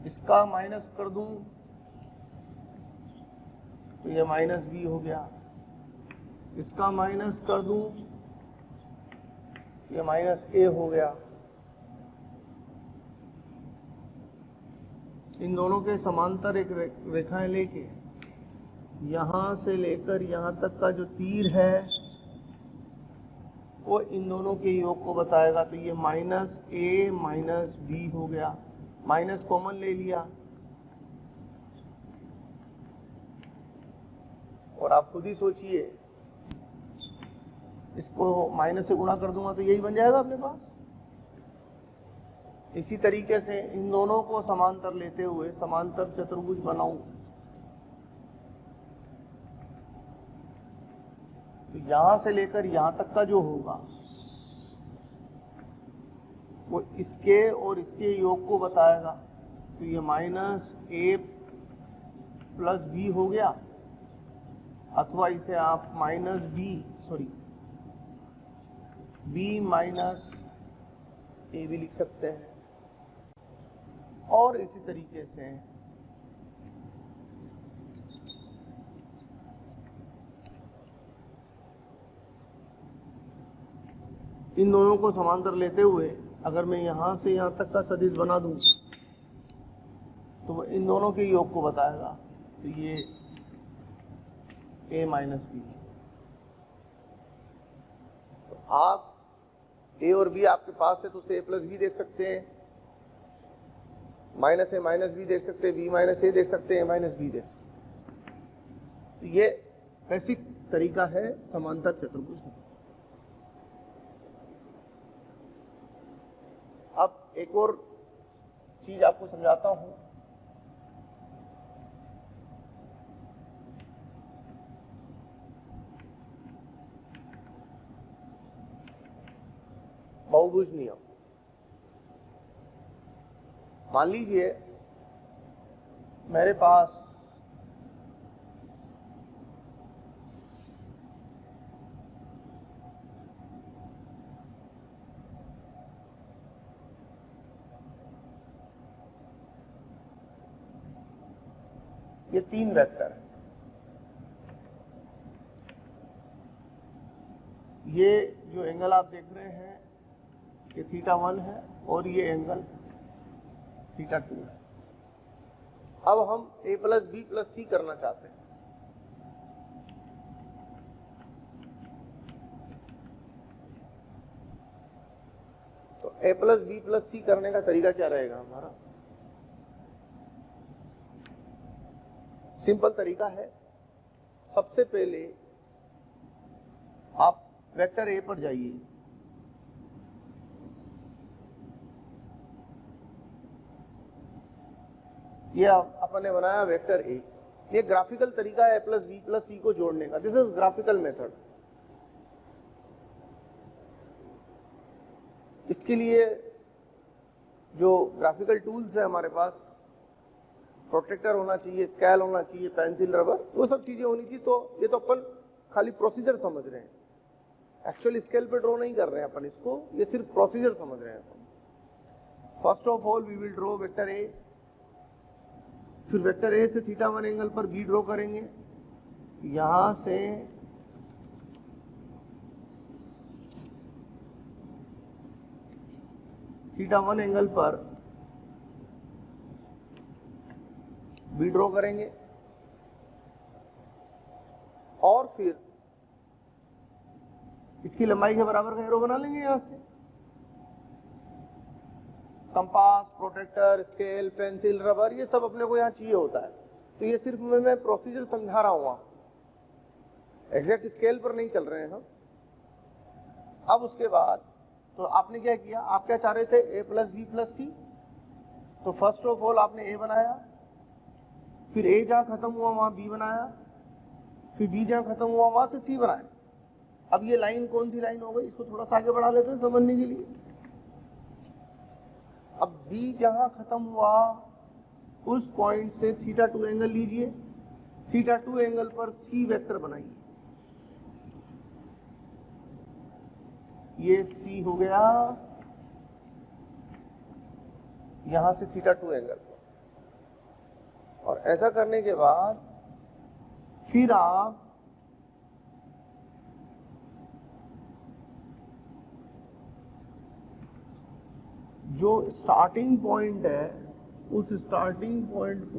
इसका माइनस कर दूं तो ये माइनस बी हो गया। इसका माइनस कर दूं ये माइनस ए हो गया। इन दोनों के समांतर एक रेखाएं लेके यहां से लेकर यहां तक का जो तीर है वो इन दोनों के योग को बताएगा, तो ये माइनस ए माइनस बी हो गया। माइनस कॉमन ले लिया और आप खुद ही सोचिए, इसको माइनस से गुणा कर दूंगा तो यही बन जाएगा अपने पास। इसी तरीके से इन दोनों को समांतर लेते हुए समांतर चतुर्भुज बनाऊं, तो यहां से लेकर यहां तक का जो होगा वो इसके और इसके योग को बताएगा, तो ये माइनस ए प्लस बी हो गया, अथवा इसे आप माइनस बी माइनस ए भी लिख सकते हैं। और इसी तरीके से इन दोनों को समांतर लेते हुए अगर मैं यहां से यहां तक का सदिश बना दूं तो वो इन दोनों के योग को बताएगा, तो ये a माइनस बी। तो आप a और b आपके पास है तो उसे a प्लस बी देख सकते हैं, माइनस ए माइनस बी देख सकते हैं, b माइनस ए देख सकते हैं, माइनस बी देख सकते हैं। तो ये बेसिक तरीका है समांतर चतुर्भुज। अब एक और चीज आपको समझाता हूं। बहुभुज नियम। मान लीजिए मेरे पास ये तीन वेक्टर है। ये जो एंगल आप देख रहे हैं ये θ1 है और ये एंगल θ2 है। अब हम a प्लस बी प्लस सी करना चाहते हैं। तो a प्लस बी प्लस सी करने का तरीका क्या रहेगा हमारा? सिंपल तरीका है। सबसे पहले आप वेक्टर ए पर जाइए, ये अपन ने बनाया वेक्टर ए। ये ग्राफिकल तरीका है a प्लस बी प्लस सी को जोड़ने का। This is graphical method. इसके लिए जो ग्राफिकल टूल्स है हमारे पास, प्रोटेक्टर होना चाहिए, स्केल होना चाहिए, पेंसिल, रबर, वो सब चीजें होनी चाहिए। तो ये तो अपन खाली प्रोसीजर समझ रहे हैं, एक्चुअली स्केल पे ड्रॉ नहीं कर रहे हैं अपन इसको, ये सिर्फ प्रोसीजर समझ रहे हैं अपन। First of all we will draw vector A, फिर वेक्टर ए से θ1 एंगल पर बी ड्रॉ करेंगे। यहां से θ1 एंगल पर बी ड्रॉ करेंगे और फिर इसकी लंबाई के बराबर का एरो बना लेंगे। यहां से compass, protractor, scale, pencil, rubber, ये सब अपने को यहाँ चाहिए होता है। तो ये सिर्फ मैं प्रोसीजर समझा रहा हूँ, एग्जैक्ट स्केल पर नहीं चल रहे हैं हम। अब उसके बाद तो आपने क्या किया, आप क्या चाह रहे थे, a प्लस बी प्लस सी। तो फर्स्ट ऑफ ऑल आपने a बनाया, फिर a जहाँ खत्म हुआ वहाँ b बनाया, फिर b जहाँ खत्म हुआ वहाँ से c बनाया। अब ये लाइन कौन सी लाइन हो गई, इसको थोड़ा सा आगे बढ़ा लेते हैं समझने के लिए। अब b जहाँ खत्म हुआ उस पॉइंट से θ2 एंगल लीजिए, θ2 एंगल पर c वेक्टर बनाइए। ये c हो गया यहां से θ2 एंगल पर। और ऐसा करने के बाद फिर आप जो स्टार्टिंग पॉइंट है उस स्टार्टिंग पॉइंट को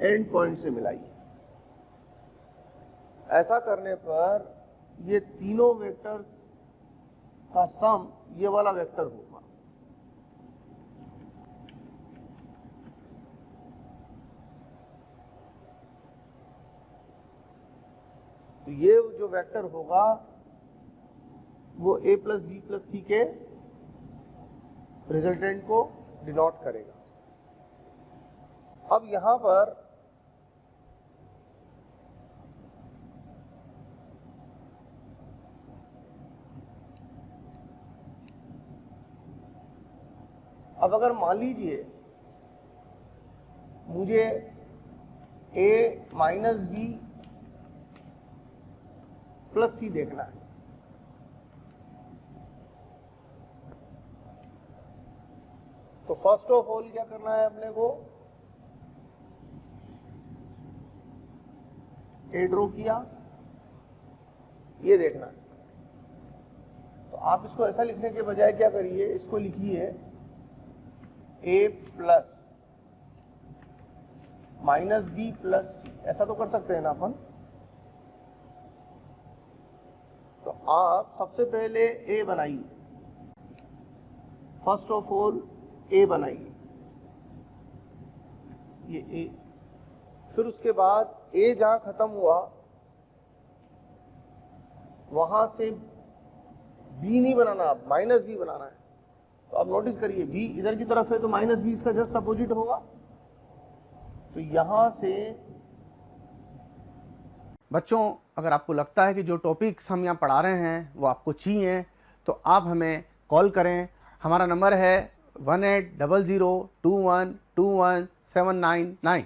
एंड पॉइंट से मिलाइए। ऐसा करने पर ये तीनों वेक्टर्स का सम ये वाला वेक्टर होगा। तो ये जो वेक्टर होगा वो a प्लस बी प्लस सी के रिजल्टेंट को डिनोट करेगा। अब यहां पर अब अगर मान लीजिए मुझे a माइनस बी प्लस सी देखना है, तो फर्स्ट ऑफ ऑल क्या करना है अपने को, ए ड्रॉ किया, ये देखना है। तो आप इसको ऐसा लिखने के बजाय क्या करिए, इसको लिखिए ए प्लस माइनस बी प्लस सी, ऐसा तो कर सकते हैं ना अपन। तो आप सबसे पहले ए बनाइए, फर्स्ट ऑफ ऑल ए बनाइए, ये ए। फिर उसके बाद ए जहां खत्म हुआ वहां से बी नहीं बनाना, माइनस बी बनाना है। तो आप नोटिस करिए बी इधर की तरफ है तो माइनस बी इसका जस्ट अपोजिट होगा। तो यहां से बच्चों, अगर आपको लगता है कि जो टॉपिक्स हम यहाँ पढ़ा रहे हैं वो आपको चाहिए तो आप हमें कॉल करें। हमारा नंबर है 180021217999।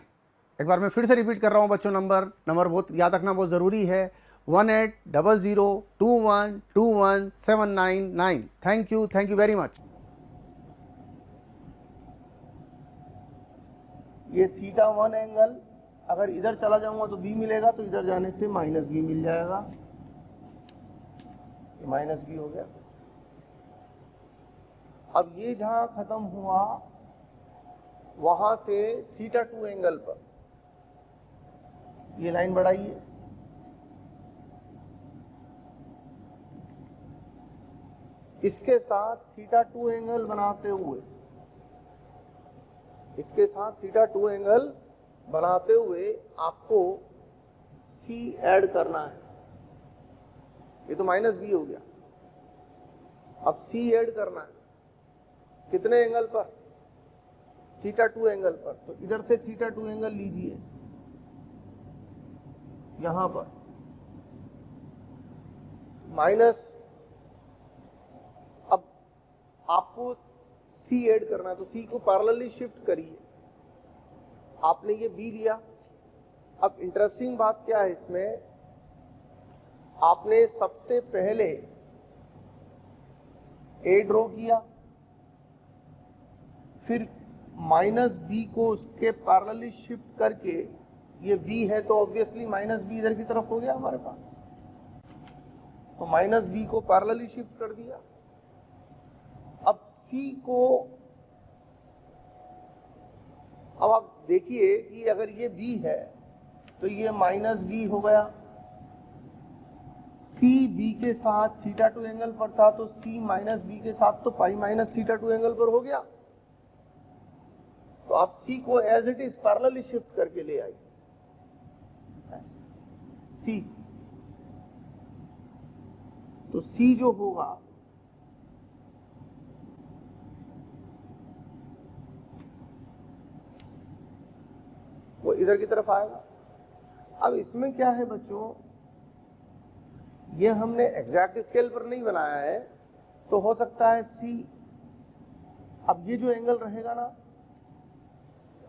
एक बार मैं फिर से रिपीट कर रहा हूँ बच्चों, नंबर बहुत याद रखना बहुत ज़रूरी है, 180021217999। Thank you very much. ये θ1 एंगल अगर इधर चला जाऊंगा तो बी मिलेगा, तो इधर जाने से माइनस बी मिल जाएगा, ये माइनस बी हो गया। अब ये जहां खत्म हुआ वहां से θ2 एंगल पर ये लाइन बढ़ाइए, इसके साथ θ2 एंगल बनाते हुए, इसके साथ θ2 एंगल बनाते हुए आपको C ऐड करना है। ये तो माइनस बी हो गया, अब C ऐड करना है कितने एंगल पर, θ2 एंगल पर। तो इधर से θ2 एंगल लीजिए यहां पर माइनस, अब आपको C ऐड करना है तो C को पैरेलली शिफ्ट करिए। आपने ये B लिया। अब इंटरेस्टिंग बात क्या है इसमें, आपने सबसे पहले A ड्रॉ किया, फिर माइनस बी को उसके पैरेलली शिफ्ट करके, ये बी है तो ऑब्वियसली माइनस बी इधर की तरफ हो गया हमारे पास, तो माइनस बी को पैरेलली शिफ्ट कर दिया। अब सी को, अब आप देखिए कि अगर ये बी है तो ये माइनस बी हो गया, C सी बी के साथ थीटा 2 एंगल पर था, तो सी माइनस बी के साथ तो पाई माइनस थीटा 2 एंगल पर हो गया। तो आप सी को as it is parallelly shift करके ले आई, सी। तो सी जो होगा वो इधर की तरफ आएगा। अब इसमें क्या है बच्चों, ये हमने एग्जैक्ट स्केल पर नहीं बनाया है, तो हो सकता है सी, अब ये जो एंगल रहेगा ना,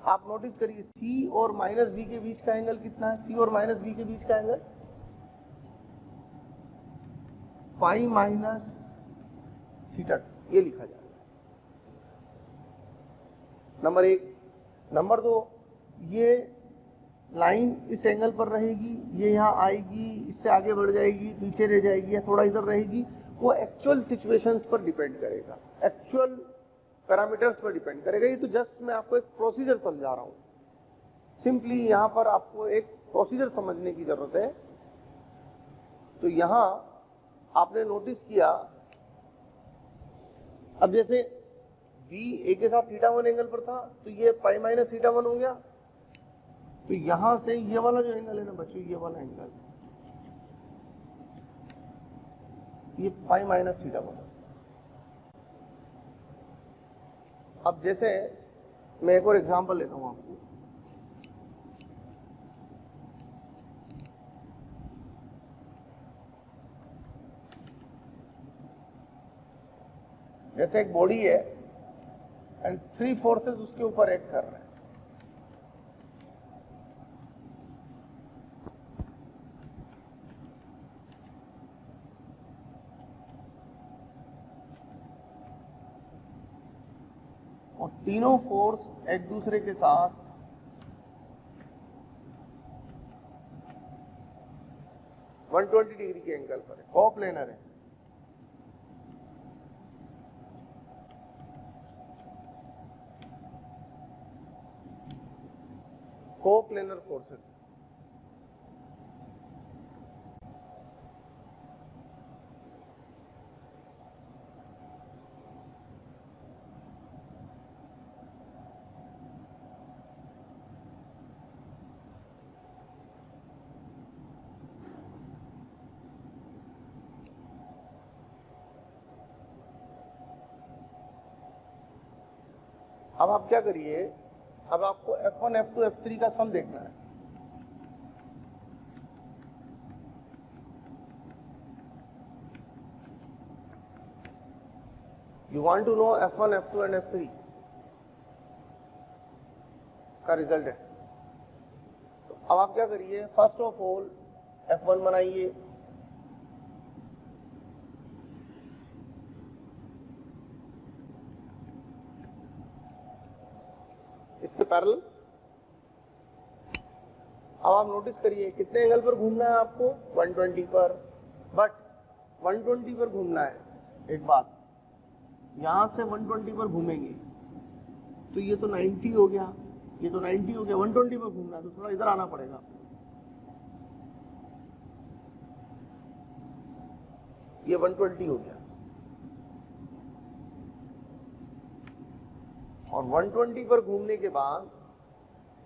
आप नोटिस करिए सी और माइनस बी के बीच का एंगल कितना है, सी और माइनस बी के बीच का एंगल पाई माइनस थीटा, ये लिखा जाएगा नंबर एक। नंबर दो, ये लाइन इस एंगल पर रहेगी, ये यहाँ आएगी, इससे आगे बढ़ जाएगी, पीछे रह जाएगी या थोड़ा इधर रहेगी, वो एक्चुअल सिचुएशंस पर डिपेंड करेगा, एक्चुअल पैरामीटर्स पर डिपेंड करेगा। ये तो जस्ट मैं आपको एक प्रोसीजर समझा रहा हूँ, सिंपली यहाँ पर आपको एक प्रोसीजर समझने की जरूरत है। तो यहाँ आपने नोटिस किया, अब जैसे बी ए के साथ थीटा 1 एंगल पर था, तो ये पाई माइनस थीटा 1 हो गया। तो यहां से ये वाला जो एंगल है ना बच्चों, ये वाला एंगल, ये पाई माइनस थीटा 1। अब जैसे मैं एक और एग्जांपल लेता हूं आपको, जैसे एक बॉडी है एंड 3 फोर्सेस उसके ऊपर एक्ट कर रहे हैं। और तीनों फोर्स एक दूसरे के साथ वन 120 डिग्री के एंगल पर है, कोप्लेनर है। Coplanar forces. अब आप क्या करिए, अब आपको F1, F2, F3 का सम देखना है। You want to know F1, F2 and F3 का रिजल्ट है। तो अब आप क्या करिए, फर्स्ट ऑफ ऑल F1 बनाइए, इसके पैरेलल। अब आप नोटिस करिए कितने एंगल पर घूमना है आपको, 120 पर, बट 120 पर घूमना है। एक बात, यहां से 120 पर घूमेंगे तो ये तो 90 हो गया, ये तो 90 हो गया, 120 पर घूमना है तो थोड़ा इधर आना पड़ेगा। ये 120 हो गया, और 120 पर घूमने के बाद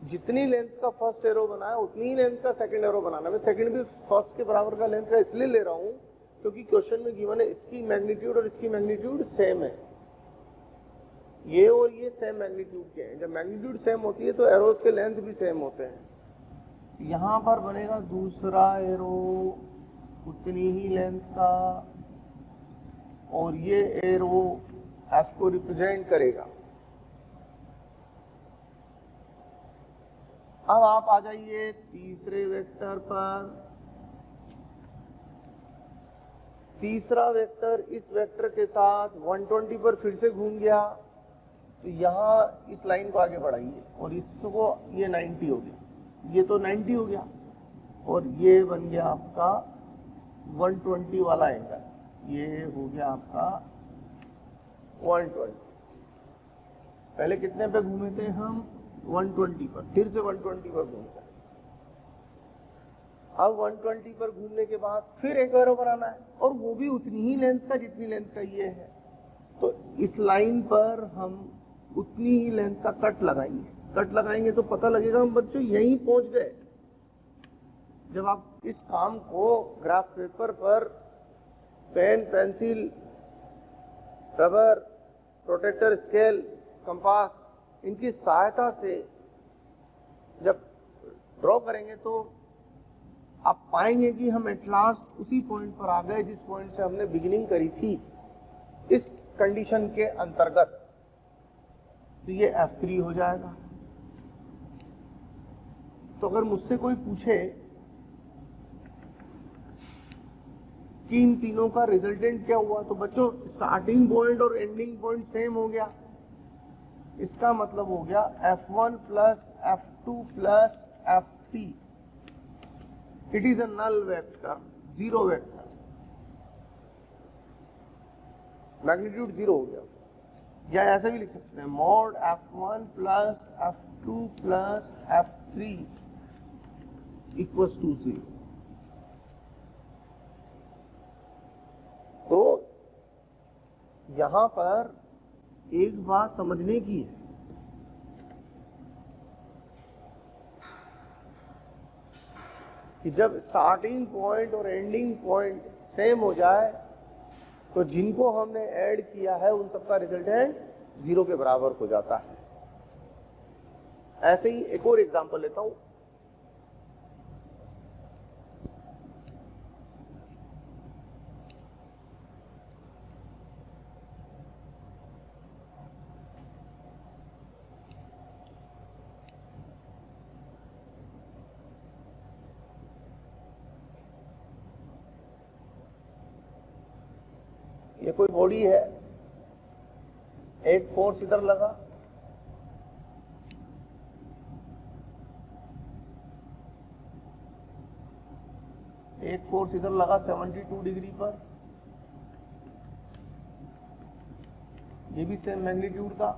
जितनी लेंथ का फर्स्ट एरो बना है उतनी ही लेंथ का सेकंड एरो बनाना। मैं सेकंड भी फर्स्ट के बराबर का लेंथ का इसलिए ले रहा हूं क्योंकि क्वेश्चन में गिवन है इसकी मैग्नीट्यूड और इसकी मैग्नीट्यूड सेम है, ये और ये सेम मैग्नीट्यूड के हैं। जब मैग्नीट्यूड सेम होती है तो एरोस के लेंथ भी सेम होते हैं। यहां पर बनेगा दूसरा एरो उतनी ही लेंथ का, और ये एरो एफ को रिप्रेजेंट करेगा। अब आप आ जाइए तीसरे वेक्टर पर। तीसरा वेक्टर इस वेक्टर के साथ 120 पर फिर से घूम गया, तो यहाँ इस लाइन को आगे बढ़ाइए और इसको, ये 90 हो गया, ये तो 90 हो गया, और ये बन गया आपका 120 वाला एंगल, ये हो गया आपका 120। पहले कितने पे घूमे थे हम, 120 पर, फिर से 120 पर घूम गए। अब 120 पर घूमने के बाद फिर एक एरो बनाना है और वो भी उतनी ही लेंथ का जितनी लेंथ का ये है। तो इस लाइन पर हम उतनी ही लेंथ का कट लगाएंगे। कट लगाएंगे तो पता लगेगा हम बच्चों यहीं पहुंच गए। जब आप इस काम को ग्राफ पेपर पर pen, pencil, rubber, protractor, scale, compass इनकी सहायता से जब ड्रॉ करेंगे तो आप पाएंगे कि हम एट लास्ट उसी पॉइंट पर आ गए जिस पॉइंट से हमने बिगिनिंग करी थी इस कंडीशन के अंतर्गत। तो ये F3 हो जाएगा। तो अगर मुझसे कोई पूछे कि इन तीनों का रिजल्टेंट क्या हुआ, तो बच्चों स्टार्टिंग पॉइंट और एंडिंग पॉइंट सेम हो गया। इसका मतलब हो गया F1 plus F2 plus F3 it is a null vector, zero vector, magnitude zero हो गया। या ऐसे भी लिख सकते हैं mod F1 plus F2 plus F3 equals to 0। तो यहां पर एक बात समझने की है कि जब स्टार्टिंग पॉइंट और एंडिंग पॉइंट सेम हो जाए तो जिनको हमने ऐड किया है उन सबका रिजल्टेंट 0 के बराबर हो जाता है। ऐसे ही एक और एग्जांपल लेता हूं। ये कोई बॉडी है, एक फोर्स इधर लगा, एक फोर्स इधर लगा 72 डिग्री पर, ये भी सेम मैग्नीट्यूड का।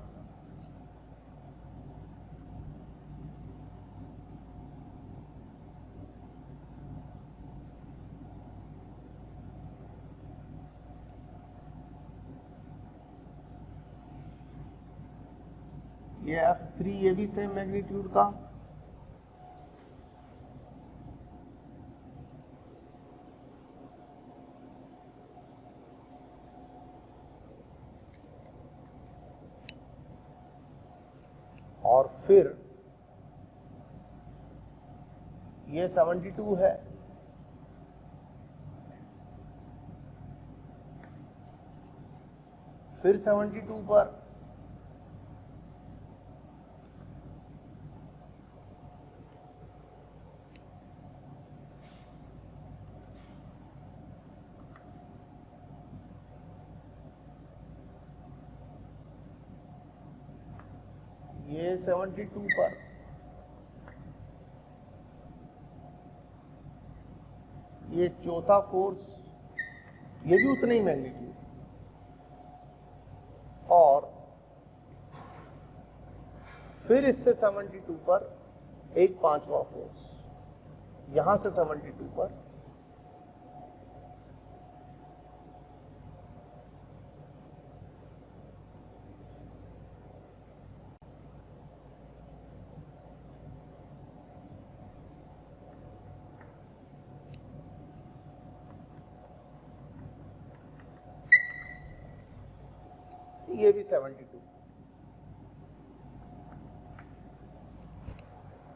ये F3 ये भी सेम मैग्नीट्यूड का। और फिर ये 72 है, फिर 72 पर ये 72 पर, ये चौथा फोर्स ये भी उतने ही मैग्नीट्यूड, और फिर इससे 72 पर एक पांचवा फोर्स, यहां से 72 पर ये भी 72।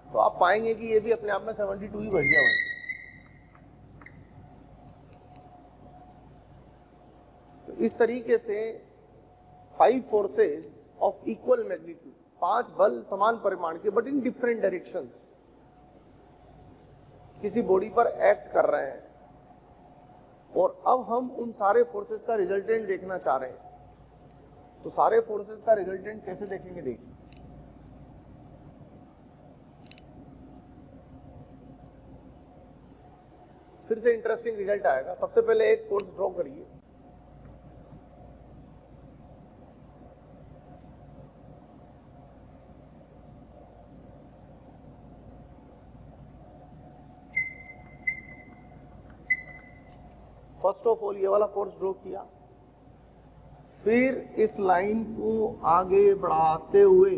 तो आप पाएंगे कि ये भी अपने आप में 72 ही बढ़ गया भाई। तो इस तरीके से 5 फोर्सेस ऑफ इक्वल मैग्नीट्यूड, 5 बल समान परिमाण के बट इन डिफरेंट डायरेक्शंस किसी बॉडी पर एक्ट कर रहे हैं, और अब हम उन सारे फोर्सेस का रिजल्टेंट देखना चाह रहे हैं। तो सारे फोर्सेस का रिजल्टेंट कैसे देखेंगे, देखिए फिर से इंटरेस्टिंग रिजल्ट आएगा। सबसे पहले एक फोर्स ड्रॉ करिए, फर्स्ट ऑफ ऑल ये वाला फोर्स ड्रॉ किया, फिर इस लाइन को आगे बढ़ाते हुए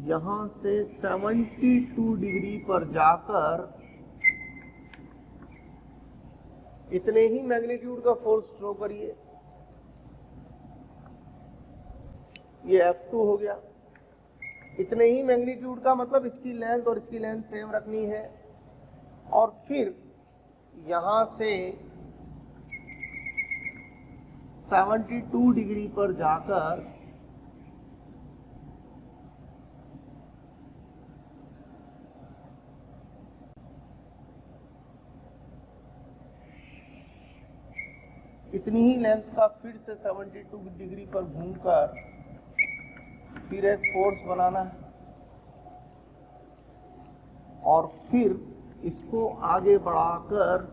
यहां से 72 डिग्री पर जाकर इतने ही मैग्नीट्यूड का फोर्स ड्रॉ करिए। ये F2 हो गया। इतने ही मैग्नीट्यूड का मतलब इसकी लेंथ और इसकी लेंथ सेम रखनी है। और फिर यहां से 72 डिग्री पर जाकर इतनी ही लेंथ का फिर से 72 डिग्री पर घूमकर फिर एक फोर्स बनाना है और फिर इसको आगे बढ़ाकर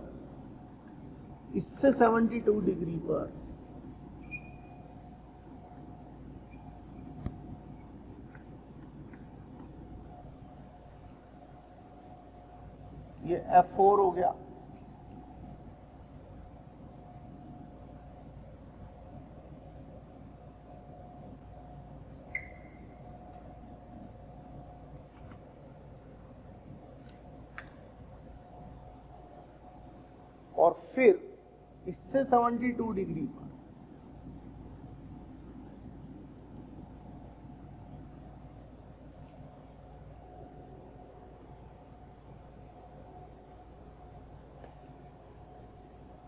इससे 72 डिग्री पर ये F4 हो गया। और फिर इससे 72 डिग्री पर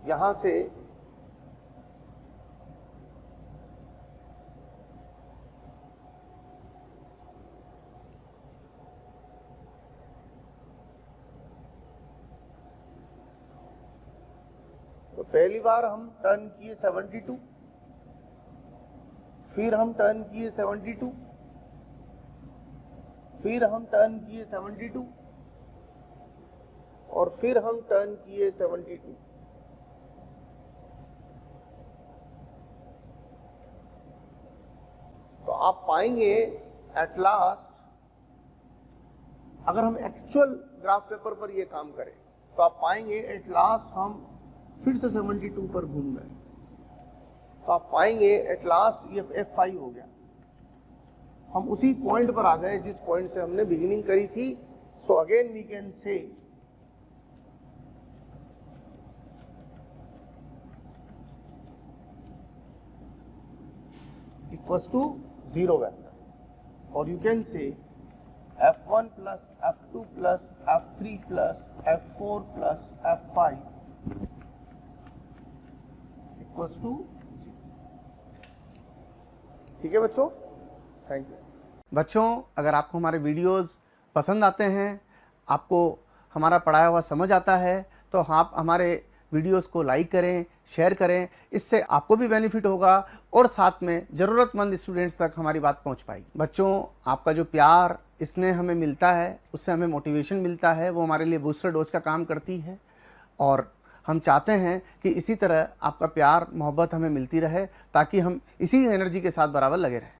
यहां से तो पहली बार हम टर्न किए 72, फिर हम टर्न किए 72, फिर हम टर्न किए 72 और फिर हम टर्न किए 72। तो आप पाएंगे एट लास्ट, अगर हम एक्चुअल ग्राफ पेपर पर ये काम करें तो आप पाएंगे एट लास्ट हम फिर से 72 पर घूम गए। तो आप पाएंगे एट लास्ट ये F5 हो गया। हम उसी पॉइंट पर आ गए जिस पॉइंट से हमने बिगिनिंग करी थी। So again we can say equals to 0 vector, और you can say F1 plus F2 plus F3 plus F4 plus F5 equals to 0। ठीक है बच्चों, थैंक यू। बच्चों, अगर आपको हमारे वीडियोस पसंद आते हैं, आपको हमारा पढ़ाया हुआ समझ आता है, तो आप हमारे वीडियोस को लाइक करें, शेयर करें। इससे आपको भी बेनिफिट होगा और साथ में ज़रूरतमंद स्टूडेंट्स तक हमारी बात पहुंच पाएगी। बच्चों, आपका जो प्यार इसमें हमें मिलता है, उससे हमें मोटिवेशन मिलता है, वो हमारे लिए बूस्टर डोज का काम करती है। और हम चाहते हैं कि इसी तरह आपका प्यार मोहब्बत हमें मिलती रहे, ताकि हम इसी एनर्जी के साथ बराबर लगे रहें।